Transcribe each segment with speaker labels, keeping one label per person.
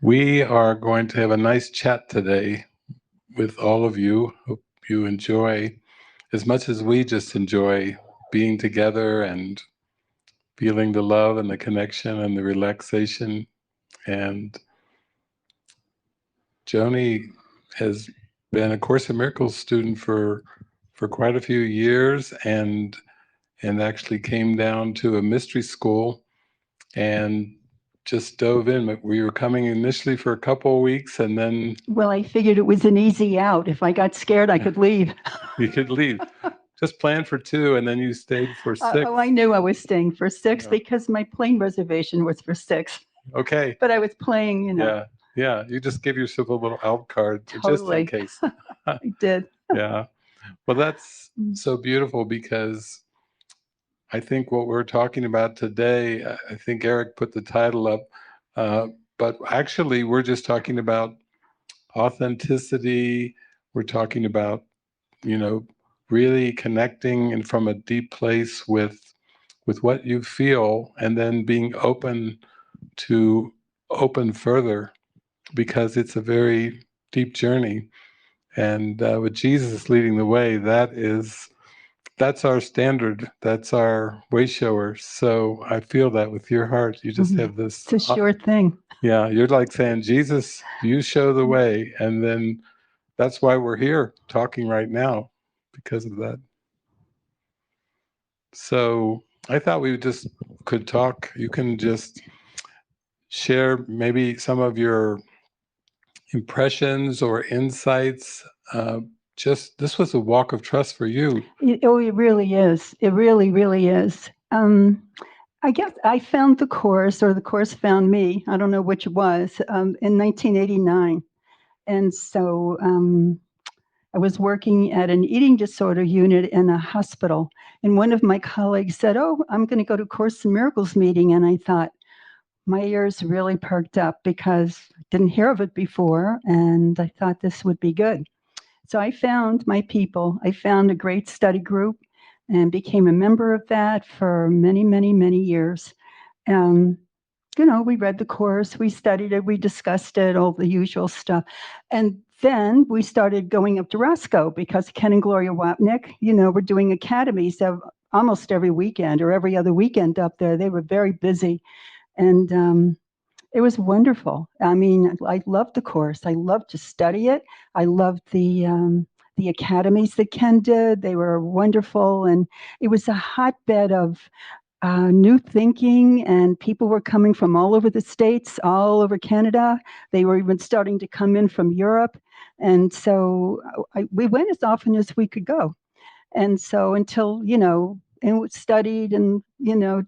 Speaker 1: We are going to have a nice chat today with all of you. Hope you enjoy as much as we just enjoy being together and feeling the love and the connection and the relaxation. And Joni has been a Course in Miracles student for quite a few years and actually came down to a mystery school and just dove in. We were coming initially for a couple of weeks, and then...
Speaker 2: Well, I figured it was an easy out. If I got scared, I could leave.
Speaker 1: You could leave. Just plan for 2, and then you stayed for 6.
Speaker 2: Oh, I knew I was staying for 6 because my plane reservation was for 6.
Speaker 1: Okay.
Speaker 2: But I was playing,
Speaker 1: Yeah. You just give yourself a little out card
Speaker 2: Totally.
Speaker 1: just in case.
Speaker 2: I did.
Speaker 1: Yeah. Well, that's so beautiful because I think what we're talking about today, I think Eric put the title up, but actually we're just talking about authenticity. We're talking about, really connecting and from a deep place with what you feel, and then being open to open further, because it's a very deep journey. And with Jesus leading the way, that's our standard. That's our way shower. So I feel that with your heart, you just have this.
Speaker 2: It's a sure thing.
Speaker 1: Yeah, you're like saying, Jesus, you show the way. And then that's why we're here talking right now, because of that. So I thought we just could talk. You can just share maybe some of your impressions or insights. This was a walk of trust for you.
Speaker 2: It really is. It really, really is. I guess I found the Course, or the Course found me. I don't know which it was, in 1989. And so I was working at an eating disorder unit in a hospital. And one of my colleagues said, "Oh, I'm going to go to Course in Miracles meeting." And I thought, my ears really perked up because I didn't hear of it before. And I thought this would be good. So I found my people. I found a great study group and became a member of that for many, many, many years. We read the Course, we studied it, we discussed it, all the usual stuff. And then we started going up to Roscoe because Ken and Gloria Wapnick, were doing academies almost every weekend or every other weekend up there. They were very busy. And it was wonderful. I mean, I loved the Course. I loved to study it. I loved the academies that Ken did. They were wonderful. And it was a hotbed of new thinking, and people were coming from all over the States, all over Canada. They were even starting to come in from Europe. And so we went as often as we could go. And so until, and studied and,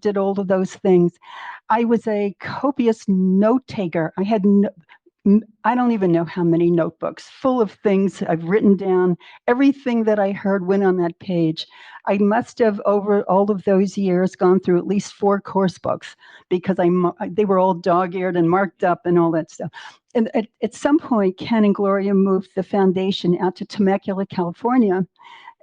Speaker 2: did all of those things. I was a copious note taker. I don't even know how many notebooks full of things I've written down. Everything that I heard went on that page. I must have, over all of those years, gone through at least 4 course books because they were all dog-eared and marked up and all that stuff. And at some point, Ken and Gloria moved the foundation out to Temecula, California.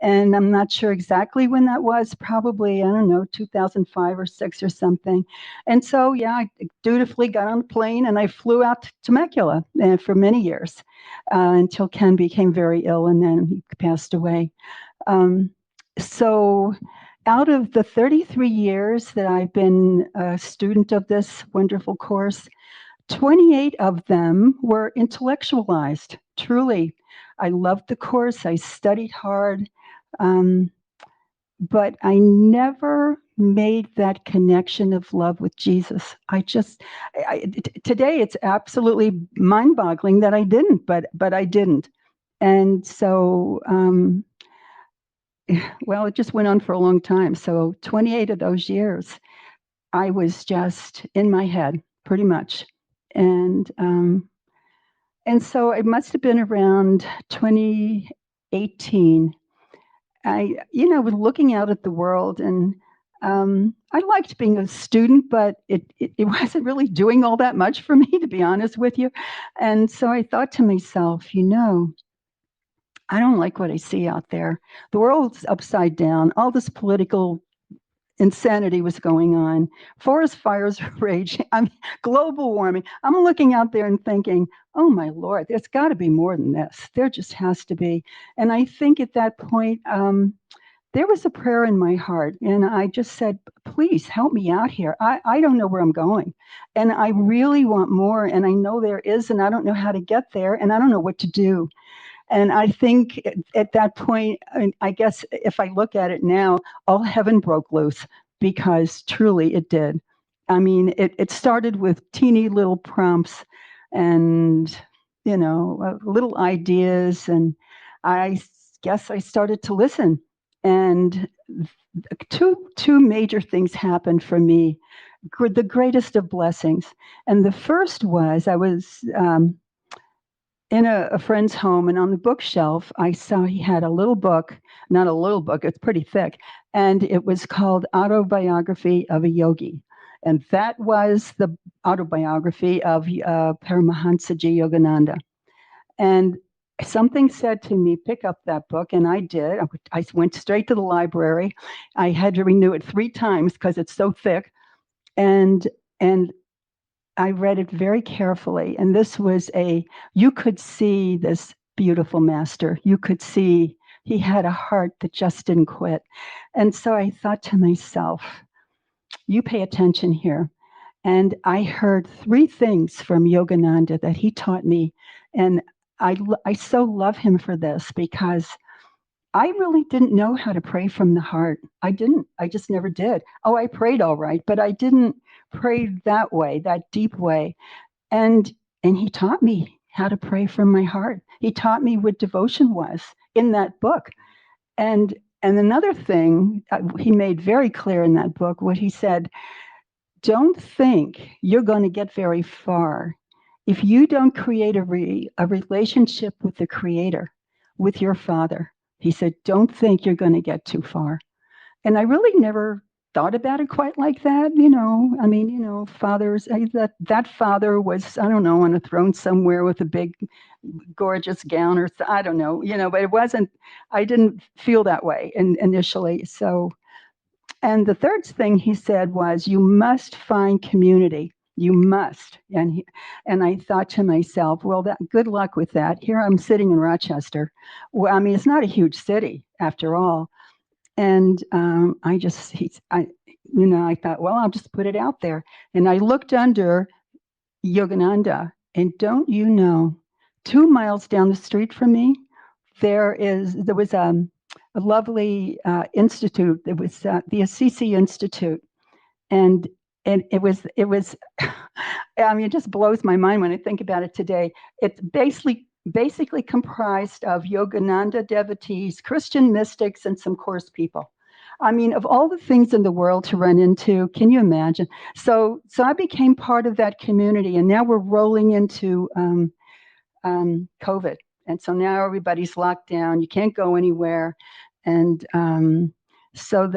Speaker 2: And I'm not sure exactly when that was, probably, 2005 or 6 or something. And so, I dutifully got on a plane and I flew out to Temecula for many years until Ken became very ill and then he passed away. So out of the 33 years that I've been a student of this wonderful Course, 28 of them were intellectualized, truly. I loved the Course. I studied hard. But I never made that connection of love with Jesus. Today it's absolutely mind-boggling that I didn't, but I didn't. And so, it just went on for a long time. So 28 of those years, I was just in my head, pretty much. And so it must have been around 2018. I was looking out at the world, and I liked being a student, but it wasn't really doing all that much for me, to be honest with you. And so I thought to myself, I don't like what I see out there. The world's upside down. All this political insanity was going on. Forest fires were raging. I mean, global warming. I'm looking out there and thinking, oh my Lord, there's got to be more than this. There just has to be. And I think at that point, there was a prayer in my heart, and I just said, please help me out here. I don't know where I'm going, and I really want more, and I know there is, and I don't know how to get there, and I don't know what to do. And I think at that point, I guess if I look at it now, all heaven broke loose, because truly it did. I mean, it started with teeny little prompts and, little ideas. And I guess I started to listen. And two major things happened for me, the greatest of blessings. And the first was I was in a friend's home, and on the bookshelf, I saw he had a little book, not a little book, it's pretty thick, and it was called Autobiography of a Yogi. And that was the autobiography of Paramahansaji Yogananda. And something said to me, pick up that book, and I did. I went straight to the library. I had to renew it 3 times because it's so thick. And I read it very carefully, and you could see this beautiful master. You could see he had a heart that just didn't quit. And so I thought to myself, you pay attention here. And I heard 3 things from Yogananda that he taught me. And I so love him for this, because I really didn't know how to pray from the heart. I didn't. I just never did. Oh, I prayed all right, but I didn't pray that way, that deep way. And he taught me how to pray from my heart. He taught me what devotion was in that book. And another thing he made very clear in that book, what he said, don't think you're going to get very far if you don't create a relationship with the Creator, with your Father. He said, don't think you're going to get too far. And I really never thought about it quite like that. I mean, fathers, that father was, I don't know, on a throne somewhere with a big, gorgeous gown, or I don't know, but it wasn't, I didn't feel that way initially. So, and the third thing he said was, you must find community. You must. And I thought to myself, well, good luck with that. Here I'm sitting in Rochester. Well, I mean, it's not a huge city after all. And I thought, well, I'll just put it out there. And I looked under Yogananda, and don't you know, 2 miles down the street from me, there was a lovely institute. It was the ACIM Institute, and it was I mean, it just blows my mind when I think about it today. It's basically comprised of Yogananda devotees, Christian mystics, and some course people. I mean, of all the things in the world to run into, can you imagine? So I became part of that community, and now we're rolling into COVID. And so now everybody's locked down. You can't go anywhere. And so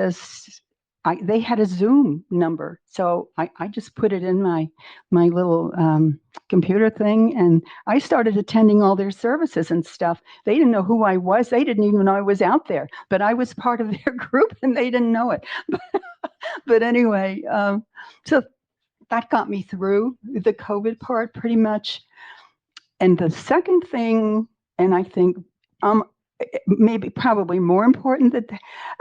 Speaker 2: they had a Zoom number. So I just put it in my little computer thing, and I started attending all their services and stuff. They didn't know who I was. They didn't even know I was out there, but I was part of their group, and they didn't know it. But anyway, so that got me through the COVID part pretty much. And the second thing, and I think maybe probably more important, that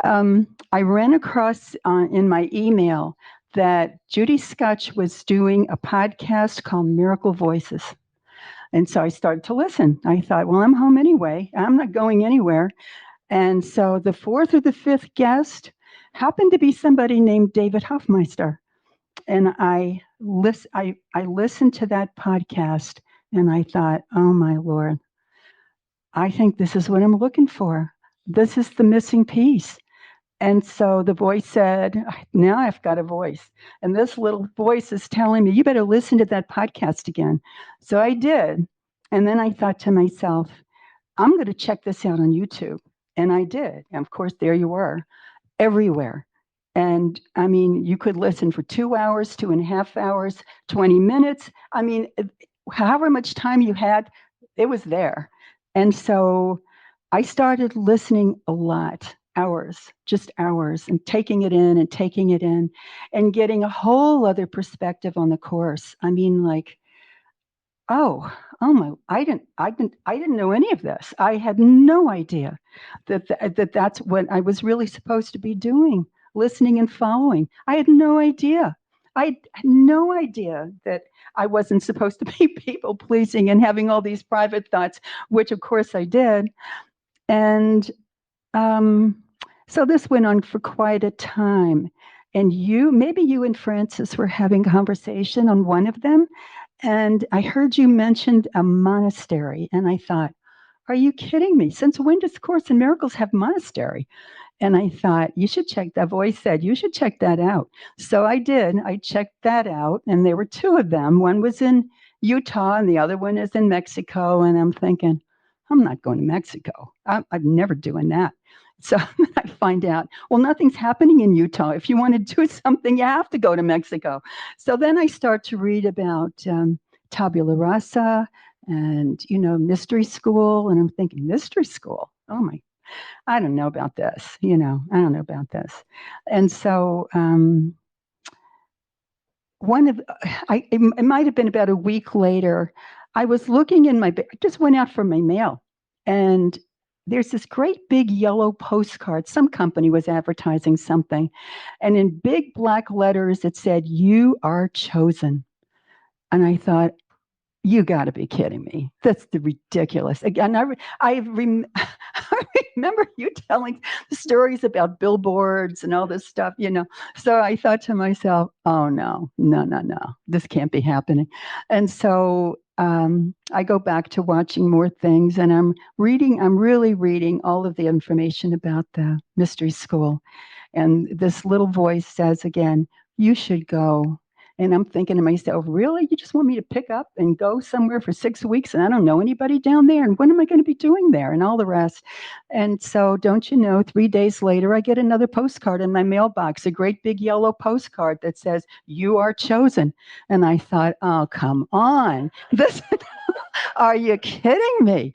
Speaker 2: I ran across in my email that Judy Scutch was doing a podcast called Miracle Voices. And so I started to listen. I thought, well, I'm home anyway. I'm not going anywhere. And so the 4th or the 5th guest happened to be somebody named David Hoffmeister. And I listened to that podcast, and I thought, oh my Lord, I think this is what I'm looking for. This is the missing piece. And so the voice said, now I've got a voice. And this little voice is telling me, you better listen to that podcast again. So I did. And then I thought to myself, I'm going to check this out on YouTube. And I did. And of course, there you were, everywhere. And I mean, you could listen for 2 hours, 2.5 hours, 20 minutes. I mean, however much time you had, it was there. And so I started listening a lot. just hours, and taking it in and taking it in and getting a whole other perspective on the Course. I mean, like, oh my, I didn't know any of this. I had no idea that's what I was really supposed to be doing, listening and following. I had no idea. I had no idea that I wasn't supposed to be people pleasing and having all these private thoughts, which of course I did. And um, so this went on for quite a time. And maybe you and Francis were having a conversation on one of them. And I heard you mentioned a monastery. And I thought, are you kidding me? Since when does Course in Miracles have monastery? And I thought, you should check, that voice said, you should check that out. So I did. I checked that out. And there were two of them. One was in Utah and the other one is in Mexico. And I'm thinking, I'm not going to Mexico. I'm never doing that. So I find out, well, nothing's happening in Utah. If you want to do something, you have to go to Mexico. So then I start to read about tabula rasa and, mystery school. And I'm thinking, mystery school? Oh my, I don't know about this. I don't know about this. And so it might have been about a week later, I was looking in I just went out for my mail, and there's this great big yellow postcard. Some company was advertising something, and in big black letters it said, "You are chosen." And I thought, you got to be kidding me. That's the ridiculous. Again, I remember you telling stories about billboards and all this stuff, So I thought to myself, oh, no, this can't be happening. And so I go back to watching more things, and I'm really reading all of the information about the mystery school. And this little voice says again, you should go. And I'm thinking to myself, really? You just want me to pick up and go somewhere for 6 weeks and I don't know anybody down there? And what am I going to be doing there? And all the rest. And so, don't you know, 3 days later, I get another postcard in my mailbox, a great big yellow postcard that says, "You are chosen." And I thought, oh, come on. Are you kidding me?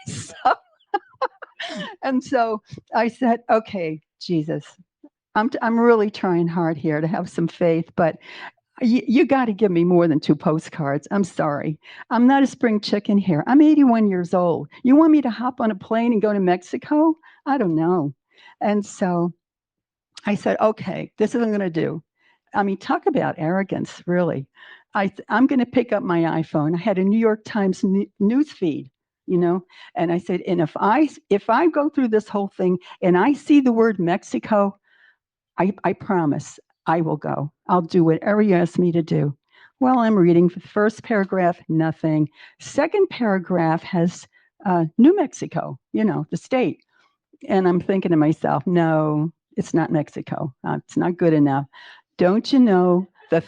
Speaker 2: So I said, okay, Jesus, I'm really trying hard here to have some faith, but you got to give me more than 2 postcards. I'm sorry. I'm not a spring chicken here. I'm 81 years old. You want me to hop on a plane and go to Mexico? I don't know. And so I said, okay, this is what I'm going to do. I mean, talk about arrogance, really. I'm going to pick up my iPhone. I had a New York Times news feed, and I said, and if I go through this whole thing and I see the word Mexico, I promise I will go. I'll do whatever you ask me to do. Well, I'm reading the first paragraph, nothing. Second paragraph has New Mexico, the state. And I'm thinking to myself, no, it's not Mexico. It's not good enough. Don't you know the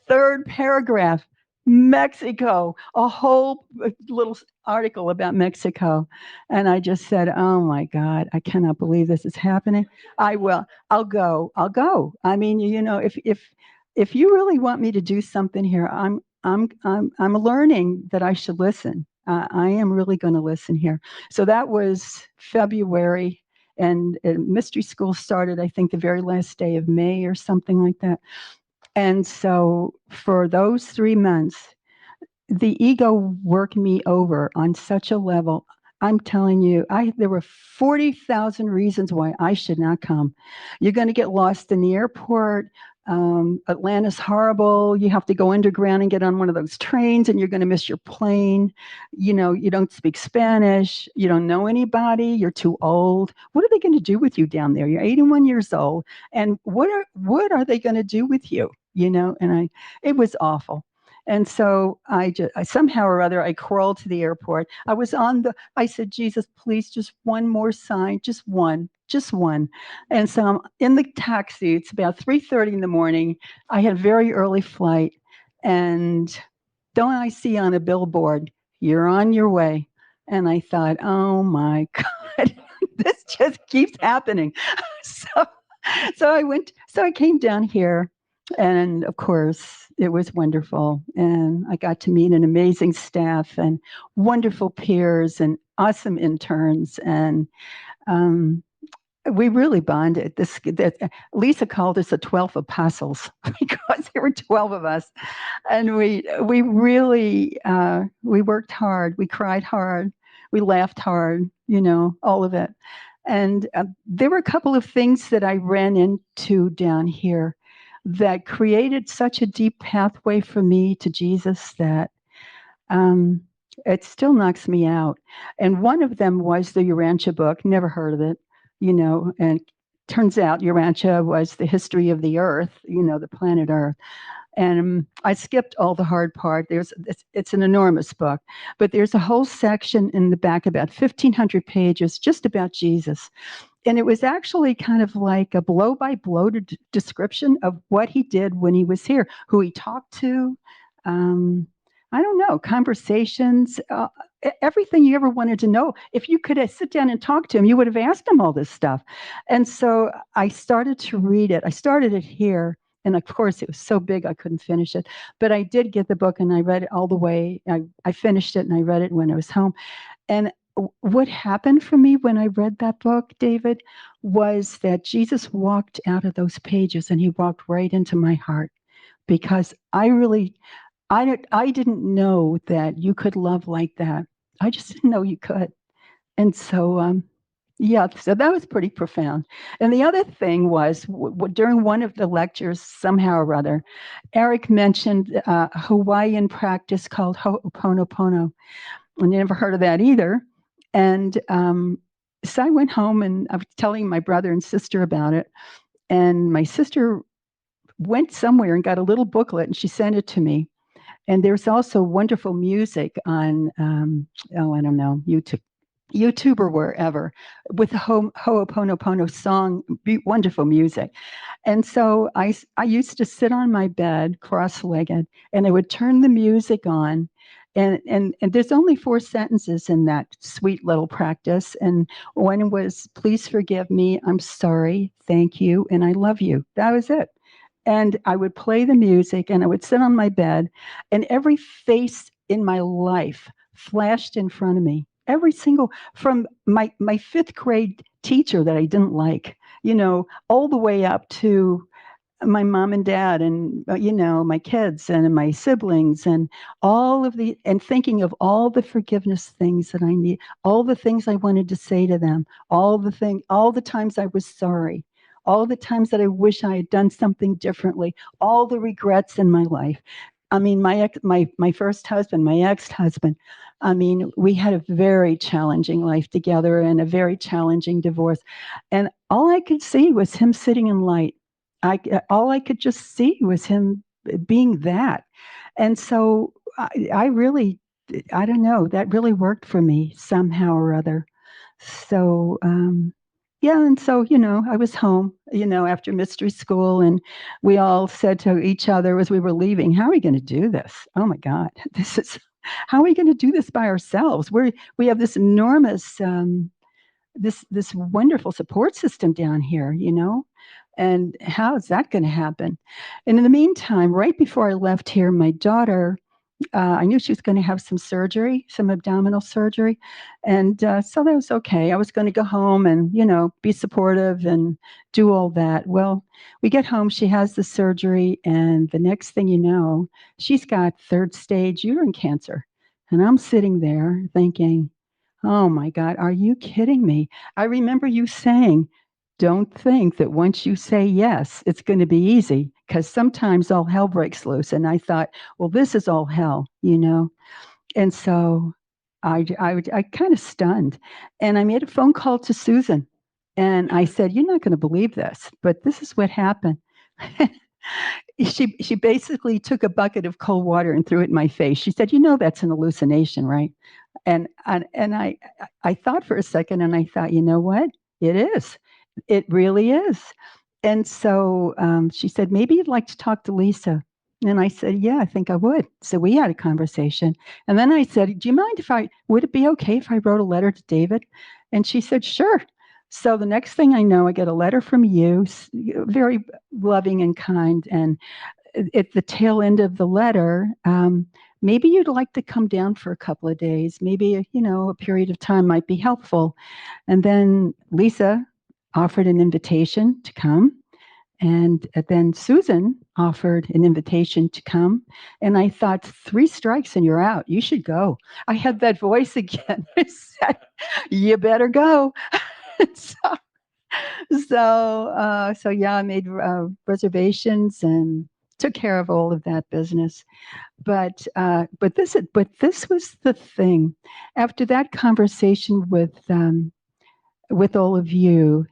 Speaker 2: third paragraph, Mexico, a whole little article about Mexico. And I just said, oh my God, I cannot believe this is happening. I'll go. I mean, if you really want me to do something here, I'm learning that I should listen. I am really going to listen here. So that was February, and mystery school started, I think, the very last day of May or something like that. And so for those 3 months, the ego worked me over on such a level. I'm telling you, there were 40,000 reasons why I should not come. You're going to get lost in the airport. Atlanta's horrible. You have to go underground and get on one of those trains, and you're going to miss your plane. You don't speak Spanish. You don't know anybody. You're too old. What are they going to do with you down there? You're 81 years old, and what are they going to do with you? And it was awful. And so I somehow or other, I crawled to the airport. I said, Jesus, please, just one more sign, just one. And so I'm in the taxi. It's about 3:30 in the morning. I had a very early flight. And don't I see on a billboard, "You're on your way." And I thought, oh my God, this just keeps happening. So I came down here. And of course, it was wonderful. And I got to meet an amazing staff and wonderful peers. And awesome interns, and we really bonded. Lisa called us the 12 apostles because there were 12 of us, and we really we worked hard, we cried hard, we laughed hard, all of it. And there were a couple of things that I ran into down here that created such a deep pathway for me to Jesus that um, it still knocks me out. And one of them was the Urantia book. Never heard of it, and turns out Urantia was the history of the Earth, the planet Earth. And I skipped all the hard part. It's an enormous book, but there's a whole section in the back, about 1,500 pages, just about Jesus. And it was actually kind of like a blow-by-blow description of what he did when he was here, who he talked to, I don't know, conversations, everything you ever wanted to know. If you could sit down and talk to him, you would have asked him all this stuff. And so I started to read it. I started it here. And of course, it was so big, I couldn't finish it. But I did get the book, and I read it all the way. I finished it, and I read it when I was home. And what happened for me when I read that book, David, was that Jesus walked out of those pages, and he walked right into my heart, because I didn't know that you could love like that. I just didn't know you could. And so, yeah, so that was pretty profound. And the other thing was, during one of the lectures, somehow or other, Eric mentioned a Hawaiian practice called Ho'oponopono. I never heard of that either. And so I went home, and I was telling my brother and sister about it. And my sister went somewhere and got a little booklet, and she sent it to me. And there's also wonderful music on, I don't know, YouTube or wherever, with the Ho'oponopono song, wonderful music. And so I used to sit on my bed, cross-legged, and I would turn the music on. And there's only 4 sentences in that sweet little practice. And one was, please forgive me, I'm sorry, thank you, and I love you. That was it. And I would play the music, and I would sit on my bed, and every face in my life flashed in front of me. Every single, from my 5th grade teacher that I didn't like, all the way up to my mom and dad, and my kids and my siblings, and and thinking of all the forgiveness things that I need, all the things I wanted to say to them, all the times I was sorry, all the times that I wish I had done something differently, all the regrets in my life. I mean, my first husband, my ex-husband, I mean, we had a very challenging life together, and a very challenging divorce. And all I could see was him sitting in light. All I could just see was him being that. And so I really, I don't know, that really worked for me somehow or other. So, yeah, and so, I was home, after mystery school, and we all said to each other as we were leaving, how are we going to do this? Oh my God, how are we going to do this by ourselves? We have this enormous, this wonderful support system down here, and how is that going to happen? And in the meantime, right before I left here, my daughter, I knew she was going to have some surgery, some abdominal surgery. And so that was okay. I was going to go home and, be supportive and do all that. Well, we get home, she has the surgery, and the next thing you know, she's got 3rd stage uterine cancer. And I'm sitting there thinking, oh my God, are you kidding me? I remember you saying, don't think that once you say yes, it's going to be easy, because sometimes all hell breaks loose. And I thought, well, this is all hell, And so I kind of stunned. And I made a phone call to Susan. And I said, you're not going to believe this, but this is what happened. She basically took a bucket of cold water and threw it in my face. She said, that's an hallucination, right? And I thought for a second, and I thought, you know what? It is. It really is. And so she said, maybe you'd like to talk to Lisa. And I said, yeah, I think I would. So we had a conversation. And then I said, do you mind would it be okay if I wrote a letter to David? And she said, sure. So the next thing I know, I get a letter from you, very loving and kind. And at the tail end of the letter, maybe you'd like to come down for a couple of days. Maybe, a period of time might be helpful. And then Lisa offered an invitation to come. And then Susan offered an invitation to come. And I thought, 3 strikes and you're out. You should go. I had that voice again. It said, you better go. so, so yeah, I made reservations and took care of all of that business. But this was the thing. After that conversation with all of you,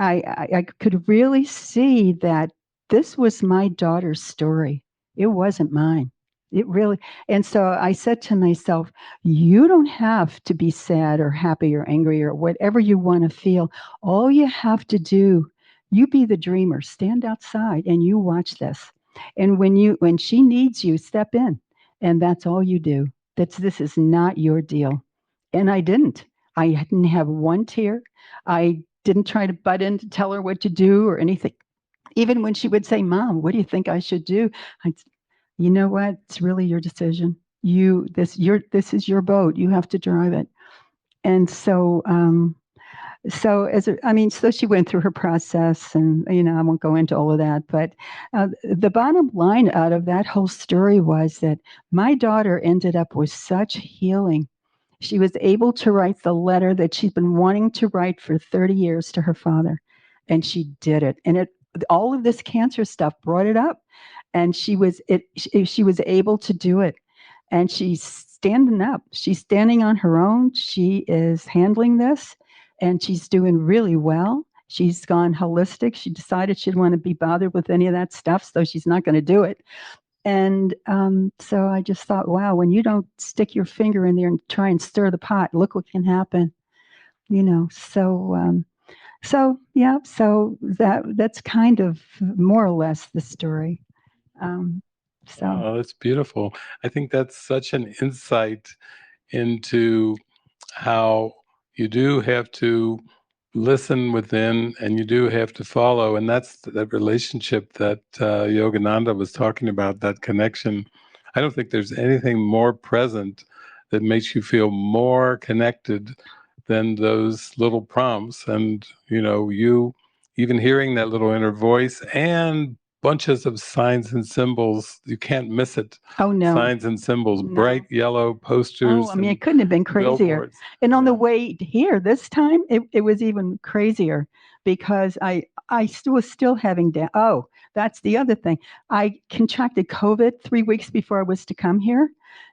Speaker 2: I could really see that this was my daughter's story. It wasn't mine. It really, and so I said to myself, you don't have to be sad or happy or angry or whatever you want to feel. All you have to do, you be the dreamer, stand outside and you watch this. And when she needs you, step in. And that's all you do. This is not your deal. And I didn't. I didn't have one tear. I didn't try to butt in to tell her what to do or anything. Even when she would say, Mom, what do you think I should do? You know what? It's really your decision. This is your boat. You have to drive it. And so, so she went through her process, and I won't go into all of that. But the bottom line out of that whole story was that my daughter ended up with such healing. She was able to write the letter that she'd been wanting to write for 30 years to her father, and she did it. And all of this cancer stuff brought it up, and she was able to do it. And she's standing up. She's standing on her own. She is handling this, and she's doing really well. She's gone holistic. She decided she didn't want to be bothered with any of that stuff, so she's not going to do it. And so I just thought, wow, when you don't stick your finger in there and try and stir the pot, look what can happen. So that's kind of more or less the story.
Speaker 1: Oh, that's beautiful. I think that's such an insight into how you do have to listen within and you do have to follow. And that's that relationship that Yogananda was talking about, that connection. I don't think there's anything more present that makes you feel more connected than those little prompts. And, you even hearing that little inner voice and bunches of signs and symbols, you can't miss it.
Speaker 2: Oh, no.
Speaker 1: Signs and symbols,
Speaker 2: No.
Speaker 1: Bright yellow posters.
Speaker 2: Oh, I mean, it couldn't have been crazier.
Speaker 1: Billboards.
Speaker 2: And on the way here this time, it was even crazier because I was still having oh, that's the other thing. I contracted COVID 3 weeks before I was to come here.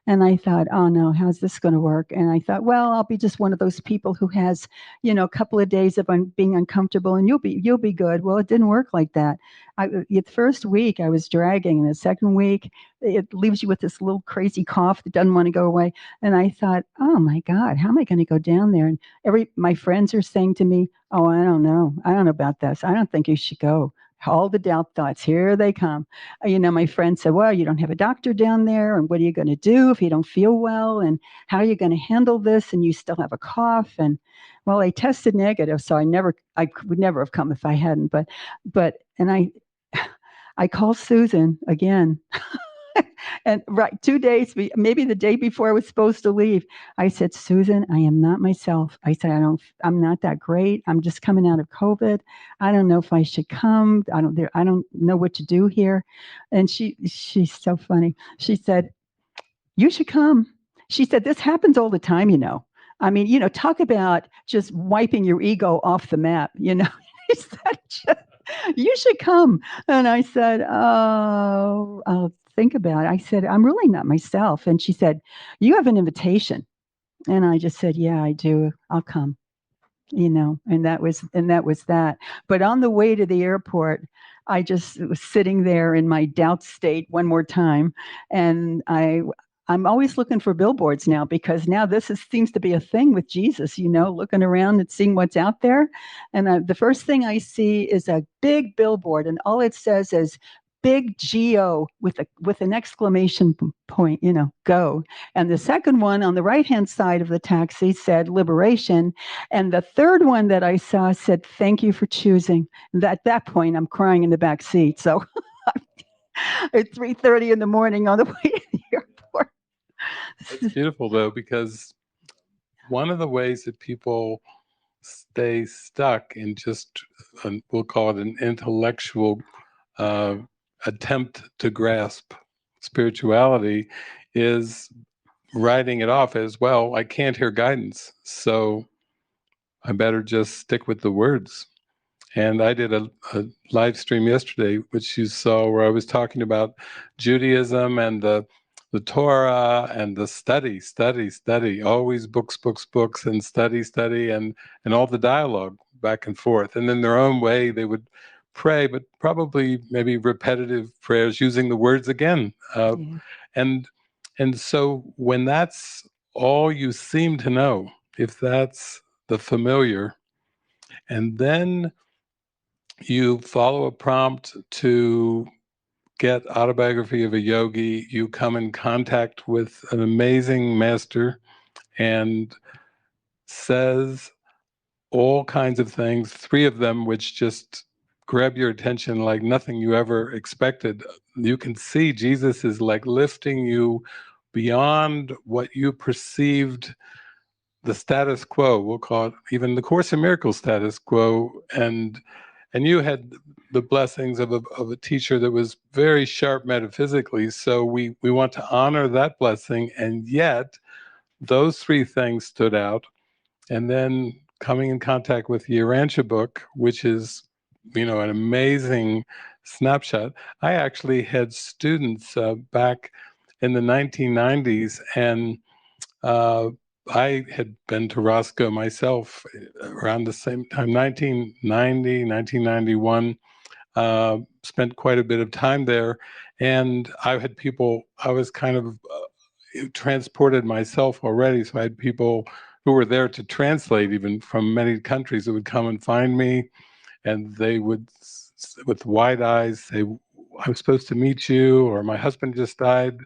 Speaker 2: And I thought, oh no, how's this going to work? And I thought, well, I'll be just one of those people who has, a couple of days of being uncomfortable, and you'll be good. Well, it didn't work like that. The first week I was dragging, and the second week it leaves you with this little crazy cough that doesn't want to go away. And I thought, oh my God, how am I going to go down there? And my friends are saying to me, oh, I don't know about this. I don't think you should go. All the doubt thoughts, here they come. My friend said, well, you don't have a doctor down there, and what are you going to do if you don't feel well, and how are you going to handle this, and you still have a cough? And well, I tested negative, so I would never have come if I hadn't. And I called Susan again. And right 2 days, maybe the day before I was supposed to leave, I said, Susan, I am not myself. I said, I'm not that great. I'm just coming out of COVID. I don't know if I should come. I don't know what to do here. And she's so funny. She said, you should come. She said, this happens all the time, I mean, talk about just wiping your ego off the map, She said, you should come. And I said, oh, I'll think about it. I said, I'm really not myself. And she said, you have an invitation. And I just said, yeah, I do. I'll come. And that was that. But on the way to the airport, I just was sitting there in my doubt state one more time. And I'm always looking for billboards now, because now seems to be a thing with Jesus, looking around and seeing what's out there. And the first thing I see is a big billboard, and all it says is big G-O with an exclamation point, go. And the second one on the right-hand side of the taxi said liberation. And the third one that I saw said, thank you for choosing. And at that point, I'm crying in the back seat. So at 3:30 in the morning on the way to the airport.
Speaker 1: It's beautiful, though, because one of the ways that people stay stuck in just, we'll call it an intellectual uh, attempt to grasp spirituality, is writing it off as, well, I can't hear guidance, so I better just stick with the words. And I did a live stream yesterday, which you saw, where I was talking about Judaism and the Torah and the study, always books, and study, and all the dialogue back and forth. And in their own way, they would pray, but probably maybe repetitive prayers using the words again.
Speaker 2: Yeah.
Speaker 1: And so when that's all you seem to know, if that's the familiar, and then you follow a prompt to get autobiography of a yogi, you come in contact with an amazing master and says all kinds of things, three of them which just grab your attention like nothing you ever expected. You can see Jesus is like lifting you beyond what you perceived the status quo, we'll call it, even the Course in Miracles status quo, and you had the blessings of a teacher that was very sharp metaphysically, so we want to honor that blessing, and yet those three things stood out. And then coming in contact with the Urantia book, which is, an amazing snapshot. I actually had students back in the 1990s, and I had been to Roscoe myself around the same time, 1990, 1991, spent quite a bit of time there. And I had people, I was kind of transported myself already. So I had people who were there to translate, even from many countries, that would come and find me. And they would, with wide eyes, say, I'm supposed to meet you, or my husband just died.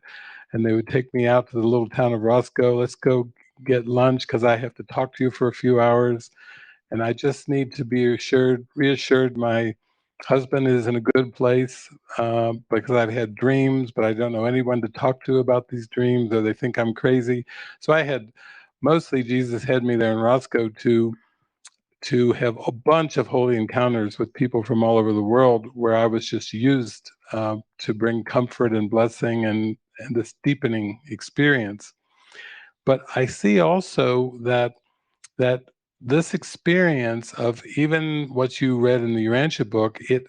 Speaker 1: And they would take me out to the little town of Roscoe. Let's go get lunch because I have to talk to you for a few hours. And I just need to be reassured my husband is in a good place, because I've had dreams, but I don't know anyone to talk to about these dreams, or they think I'm crazy. So I had, mostly Jesus had me there in Roscoe to have a bunch of holy encounters with people from all over the world, where I was just used to bring comfort and blessing and this deepening experience. But I see also that this experience of even what you read in the Urantia book, it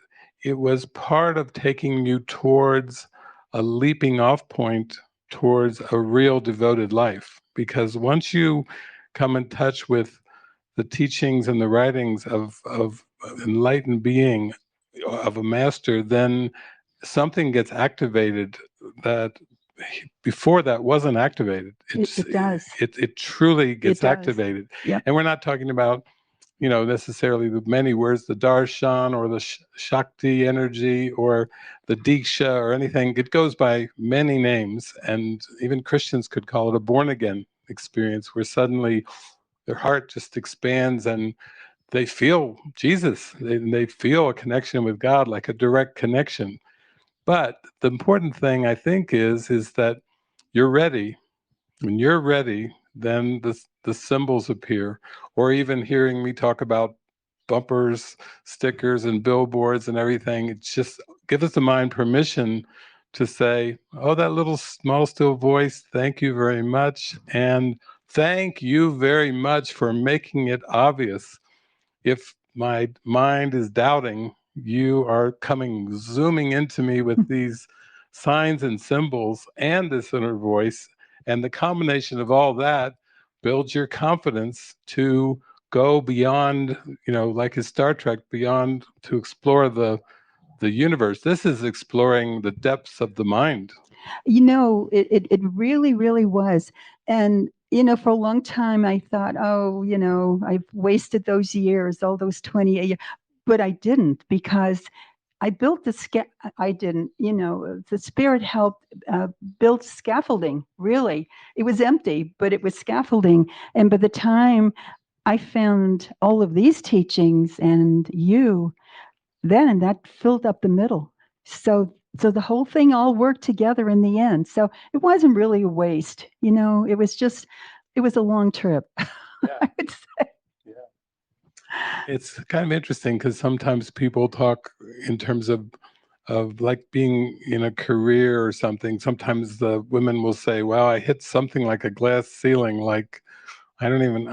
Speaker 1: was part of taking you towards a leaping off point towards a real devoted life. Because once you come in touch with the teachings and the writings of enlightened being, of a master, then something gets activated that before that wasn't activated.
Speaker 2: It does.
Speaker 1: It truly gets
Speaker 2: It does.
Speaker 1: activated.
Speaker 2: Yep.
Speaker 1: And we're not talking about, necessarily the many words, the darshan or the shakti energy or the diksha or anything. It goes by many names, and even Christians could call it a born again experience, where suddenly their heart just expands and they feel Jesus. They feel a connection with God, like a direct connection. But the important thing, I think, is that you're ready. When you're ready, then the symbols appear. Or even hearing me talk about bumpers, stickers, and billboards and everything, it just gives the mind permission to say, oh, that little small still voice, thank you very much. And thank you very much for making it obvious. If my mind is doubting, you are zooming into me with these signs and symbols and this inner voice. And the combination of all that builds your confidence to go beyond, like in Star Trek, beyond, to explore the universe. This is exploring the depths of the mind.
Speaker 2: It really, really was. And, for a long time, I thought, oh, I've wasted those years, all those 28 years. But I didn't, because I built I didn't, the spirit helped build scaffolding, really. It was empty, but it was scaffolding. And by the time I found all of these teachings and then that filled up the middle. So So the whole thing all worked together in the end. So it wasn't really a waste, it was a long trip.
Speaker 1: Yeah.
Speaker 2: I would say.
Speaker 1: Yeah. It's kind of interesting because sometimes people talk in terms of like being in a career or something. Sometimes the women will say, "Well, I hit something like a glass ceiling. Like I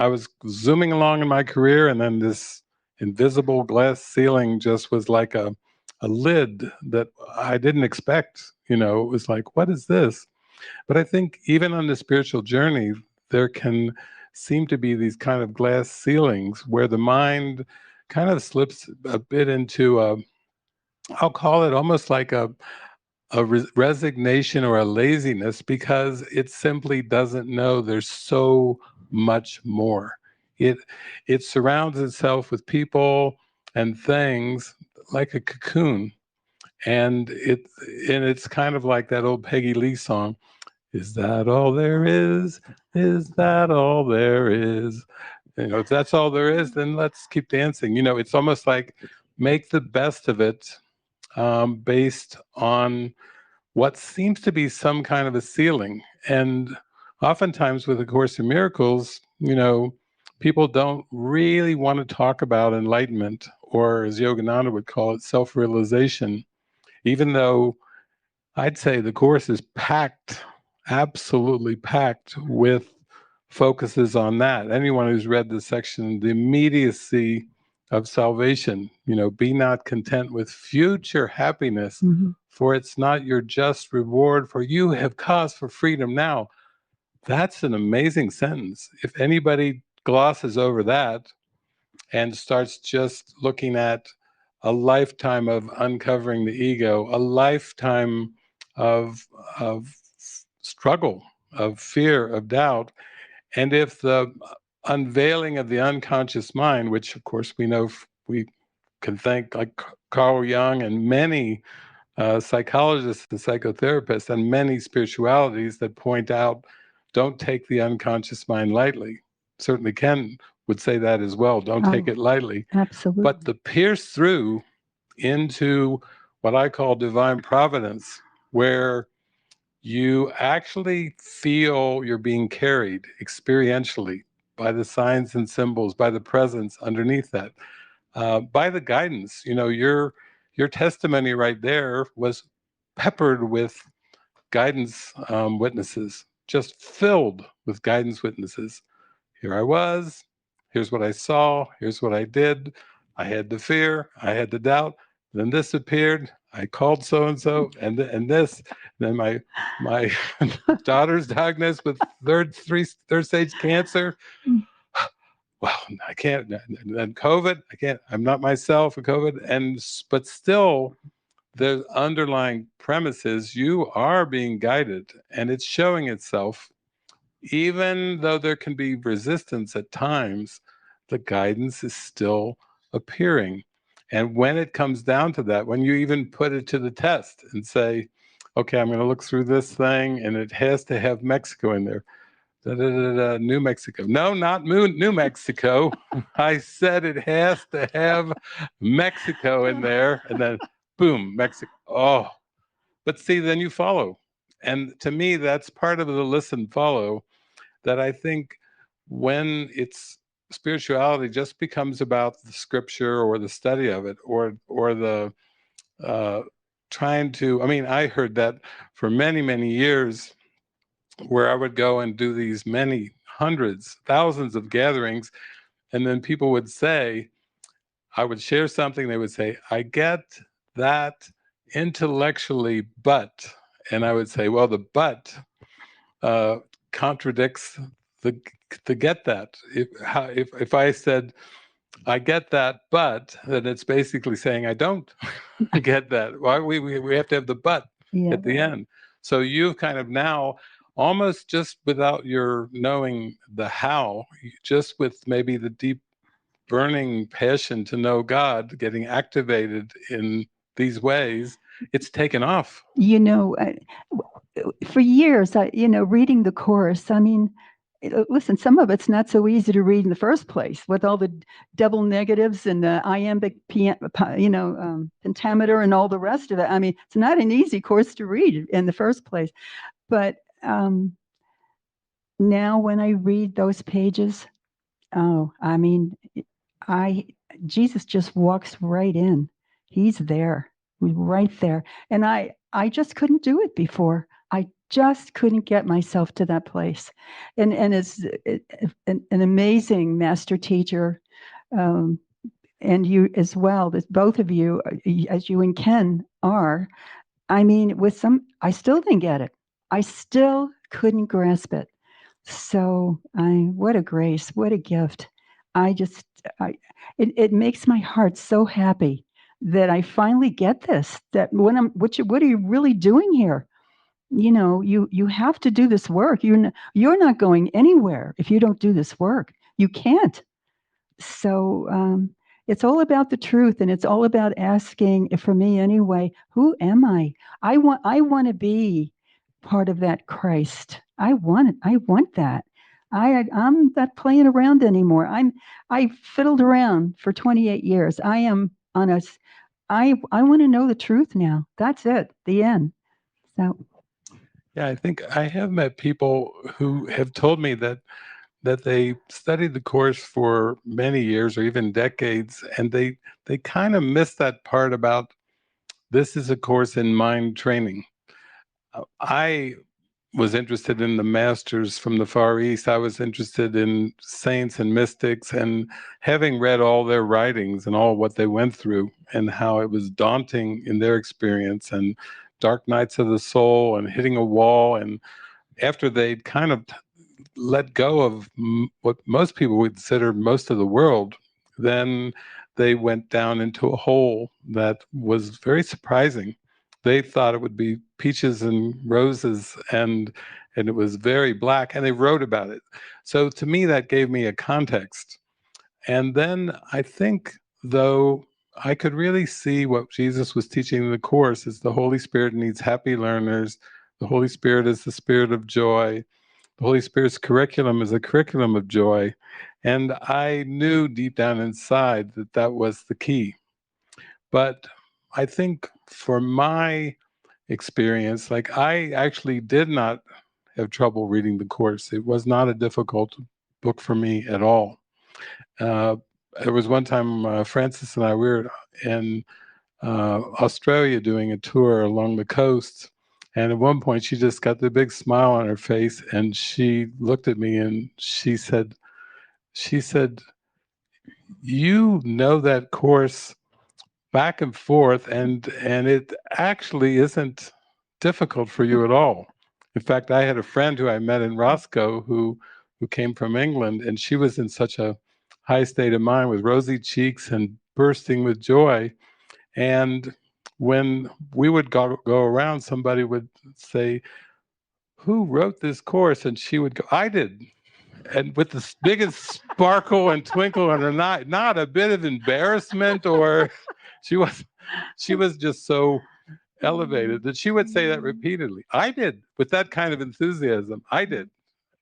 Speaker 1: was zooming along in my career, and then this invisible glass ceiling just was like a lid that I didn't expect. It was like, what is this?" But I think even on the spiritual journey, there can seem to be these kind of glass ceilings where the mind kind of slips a bit into I'll call it almost like a resignation or a laziness because it simply doesn't know there's so much more. It it surrounds itself with people and things like a cocoon, and it's kind of like that old Peggy Lee song. Is that all there is? Is that all there is? If that's all there is, then let's keep dancing. It's almost like make the best of it based on what seems to be some kind of a ceiling. And oftentimes with A Course in Miracles, people don't really want to talk about enlightenment, or as Yogananda would call it, self-realization, even though I'd say the Course is packed, absolutely packed with focuses on that. Anyone who's read this section, the immediacy of salvation, be not content with future happiness,
Speaker 2: Mm-hmm.
Speaker 1: for it's not your just reward, for you have cause for freedom now. That's an amazing sentence. If anybody glosses over that and starts just looking at a lifetime of uncovering the ego, a lifetime of struggle, of fear, of doubt, and if the unveiling of the unconscious mind, which of course we know we can thank like Carl Jung and many psychologists and psychotherapists and many spiritualities that point out, don't take the unconscious mind lightly. Certainly Ken would say that as well. Don't take it lightly.
Speaker 2: Absolutely.
Speaker 1: But the pierce through into what I call divine providence, where you actually feel you're being carried experientially by the signs and symbols, by the presence underneath that, by the guidance. Your testimony right there was peppered with guidance witnesses, just filled with guidance witnesses. Here I was, here's what I saw, here's what I did. I had the fear, I had the doubt, then this appeared, I called so and so, and this. Then my daughter's diagnosed with third stage cancer. Well, I can't. And COVID, I can't. I'm not myself with COVID, but still, the underlying premise is you are being guided, and it's showing itself. Even though there can be resistance at times, the guidance is still appearing. And when it comes down to that, when you even put it to the test and say, okay, I'm going to look through this thing and it has to have Mexico in there. New Mexico. No, not New Mexico. I said it has to have Mexico in there. And then boom, Mexico. Oh, but see, then you follow. And to me, that's part of the listen, follow, that I think when it's spirituality just becomes about the scripture or the study of it or the uh, trying to. I mean, I heard that for many, many years, where I would go and do these many hundreds, thousands of gatherings, and then people would say, I would share something, they would say, I get that intellectually, but, and I would say, well, the but contradicts the get that. If I said, I get that, but, then it's basically saying I don't get that. Why we have to have the but at the end. So you've kind of now, almost just without your knowing the how, just with maybe the deep burning passion to know God getting activated in these ways, it's taken off.
Speaker 2: For years, reading the Course, I mean, listen, some of it's not so easy to read in the first place with all the double negatives and the iambic, pentameter and all the rest of it. I mean, it's not an easy course to read in the first place. But now when I read those pages, oh, I mean, Jesus just walks right in. He's there, right there. And I just couldn't do it before. I just couldn't get myself to that place. And as an amazing master teacher, um, and you as well, that both of you, as you and Ken are, I mean, I still didn't get it. I still couldn't grasp it. So what a grace, what a gift. I just, it makes my heart so happy that I finally get this, that what are you really doing here? You have to do this work. You're not going anywhere if you don't do this work. You can't. So it's all about the truth, and it's all about asking, for me anyway, who am I? I want to be part of that Christ. I want that. I'm not playing around anymore. I fiddled around for 28 years. I am on a I want to know the truth now. That's it. The end. So
Speaker 1: Yeah, I think I have met people who have told me that they studied the course for many years or even decades, and they kind of miss that part about this is a course in mind training. I was interested in the masters from the Far East. I was interested in saints and mystics, and having read all their writings and all what they went through and how it was daunting in their experience, and dark nights of the soul and hitting a wall, and after they'd kind of let go of what most people would consider most of the world, then they went down into a hole that was very surprising. They thought it would be peaches and roses, and it was very black, and they wrote about it. So to me, that gave me a context. And then I think, though, I could really see what Jesus was teaching in the Course is the Holy Spirit needs happy learners. The Holy Spirit is the spirit of joy. The Holy Spirit's curriculum is a curriculum of joy. And I knew deep down inside that that was the key. But I think for my experience, like, I actually did not have trouble reading the Course. It was not a difficult book for me at all. There was one time Frances and I, we were in Australia doing a tour along the coast. And at one point, she just got the big smile on her face, and she looked at me and she said, "You know that course back and forth, and it actually isn't difficult for you at all." In fact, I had a friend who I met in Roscoe who came from England, and she was in such a high state of mind with rosy cheeks and bursting with joy. And when we would go around, somebody would say, "Who wrote this course?" And she would go, "I did." And with the biggest sparkle and twinkle in her eye, not a bit of embarrassment, or she was just so elevated that she would say that repeatedly. "I did," with that kind of enthusiasm. "I did."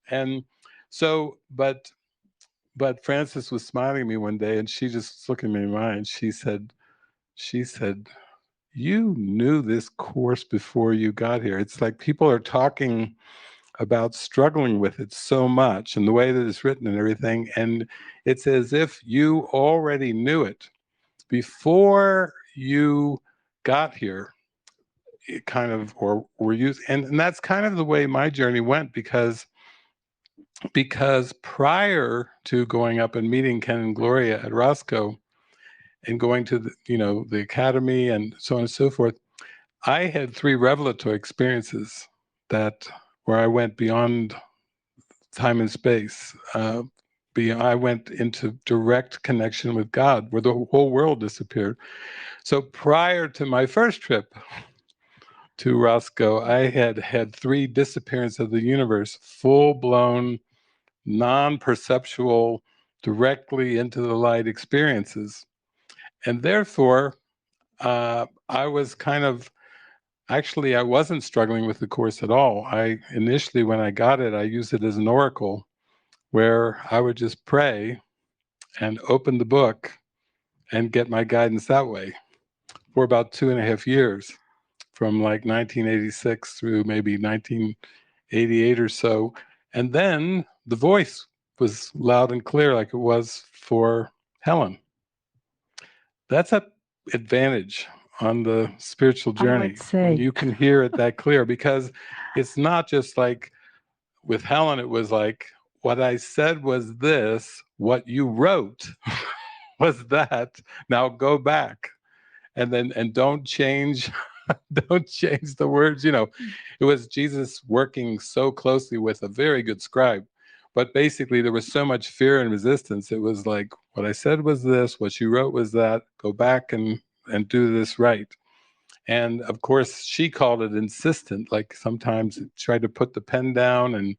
Speaker 1: And so, but Frances was smiling at me one day, and she just looked at me in my eye, and she said, "You knew this course before you got here." It's like people are talking about struggling with it so much and the way that it's written and everything, and it's as if you already knew it before you got here. It kind of, or were used, and that's kind of the way my journey went, because prior to going up and meeting Ken and Gloria at Roscoe and going to the academy and so on and so forth, I had 3 revelatory experiences that where I went beyond time and space. I went into direct connection with God, where the whole world disappeared. So prior to my first trip to Roscoe, I had 3 disappearance of the universe, full-blown, non-perceptual, directly into the light experiences. And therefore, I was kind of, actually, I wasn't struggling with the course at all. I initially, when I got it, I used it as an oracle. where I would just pray and open the book and get my guidance that way for about 2.5 years, from like 1986 through maybe 1988 or so. And then the voice was loud and clear, like it was for Helen. That's an advantage on the spiritual
Speaker 2: I
Speaker 1: journey
Speaker 2: would say.
Speaker 1: when you can hear it that clear, because it's not just like with Helen, it was like, what I said was this, what you wrote was that. Now go back and don't change don't change the words. It was Jesus working so closely with a very good scribe, but basically there was so much fear and resistance. It was like, what I said was this, what you wrote was that, go back and do this right. And of course she called it insistent, like sometimes tried to put the pen down and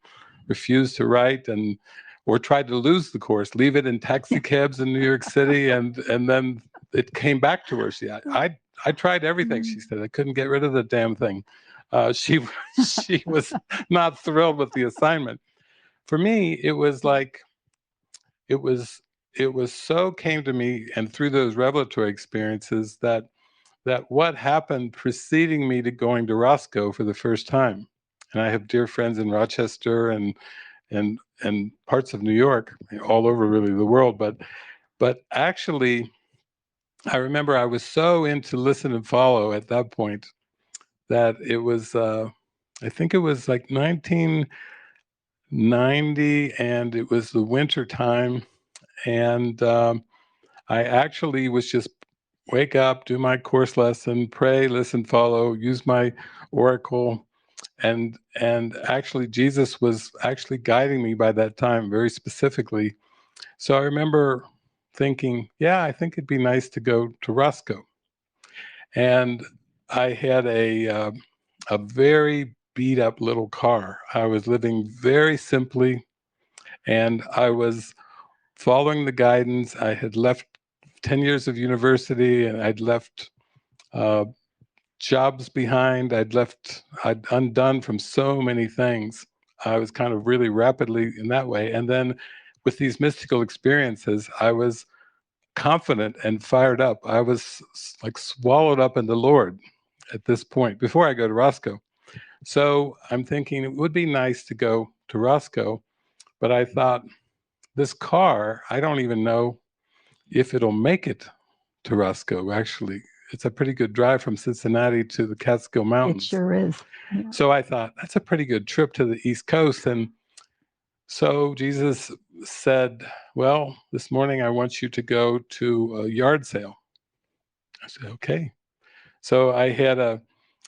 Speaker 1: refused to write, and or tried to lose the course, leave it in taxi cabs in New York City, and then it came back to her. I tried everything, she said. I couldn't get rid of the damn thing. She was not thrilled with the assignment. For me, it was like, it was so came to me, and through those revelatory experiences, that what happened preceding me to going to Roscoe for the first time. And I have dear friends in Rochester and parts of New York, all over really the world. But actually, I remember I was so into listen and follow at that point that it was, I think it was like 1990, and it was the winter time. And I actually was just wake up, do my course lesson, pray, listen, follow, use my oracle. And actually Jesus was actually guiding me by that time very specifically. So I remember thinking, yeah, I think it'd be nice to go to Roscoe. And I had a very beat up little car. I was living very simply, and I was following the guidance. I had left 10 years of university, and I'd left jobs behind. I'd undone from so many things. I was kind of really rapidly in that way. And then with these mystical experiences, I was confident and fired up. I was like swallowed up in the Lord at this point, before I go to Roscoe. So I'm thinking it would be nice to go to Roscoe, but I thought, this car, I don't even know if it'll make it to Roscoe, actually. It's a pretty good drive from Cincinnati to the Catskill Mountains.
Speaker 2: It sure is. Yeah.
Speaker 1: So I thought, that's a pretty good trip to the East Coast. And so Jesus said, well, this morning I want you to go to a yard sale. I said, okay. So I had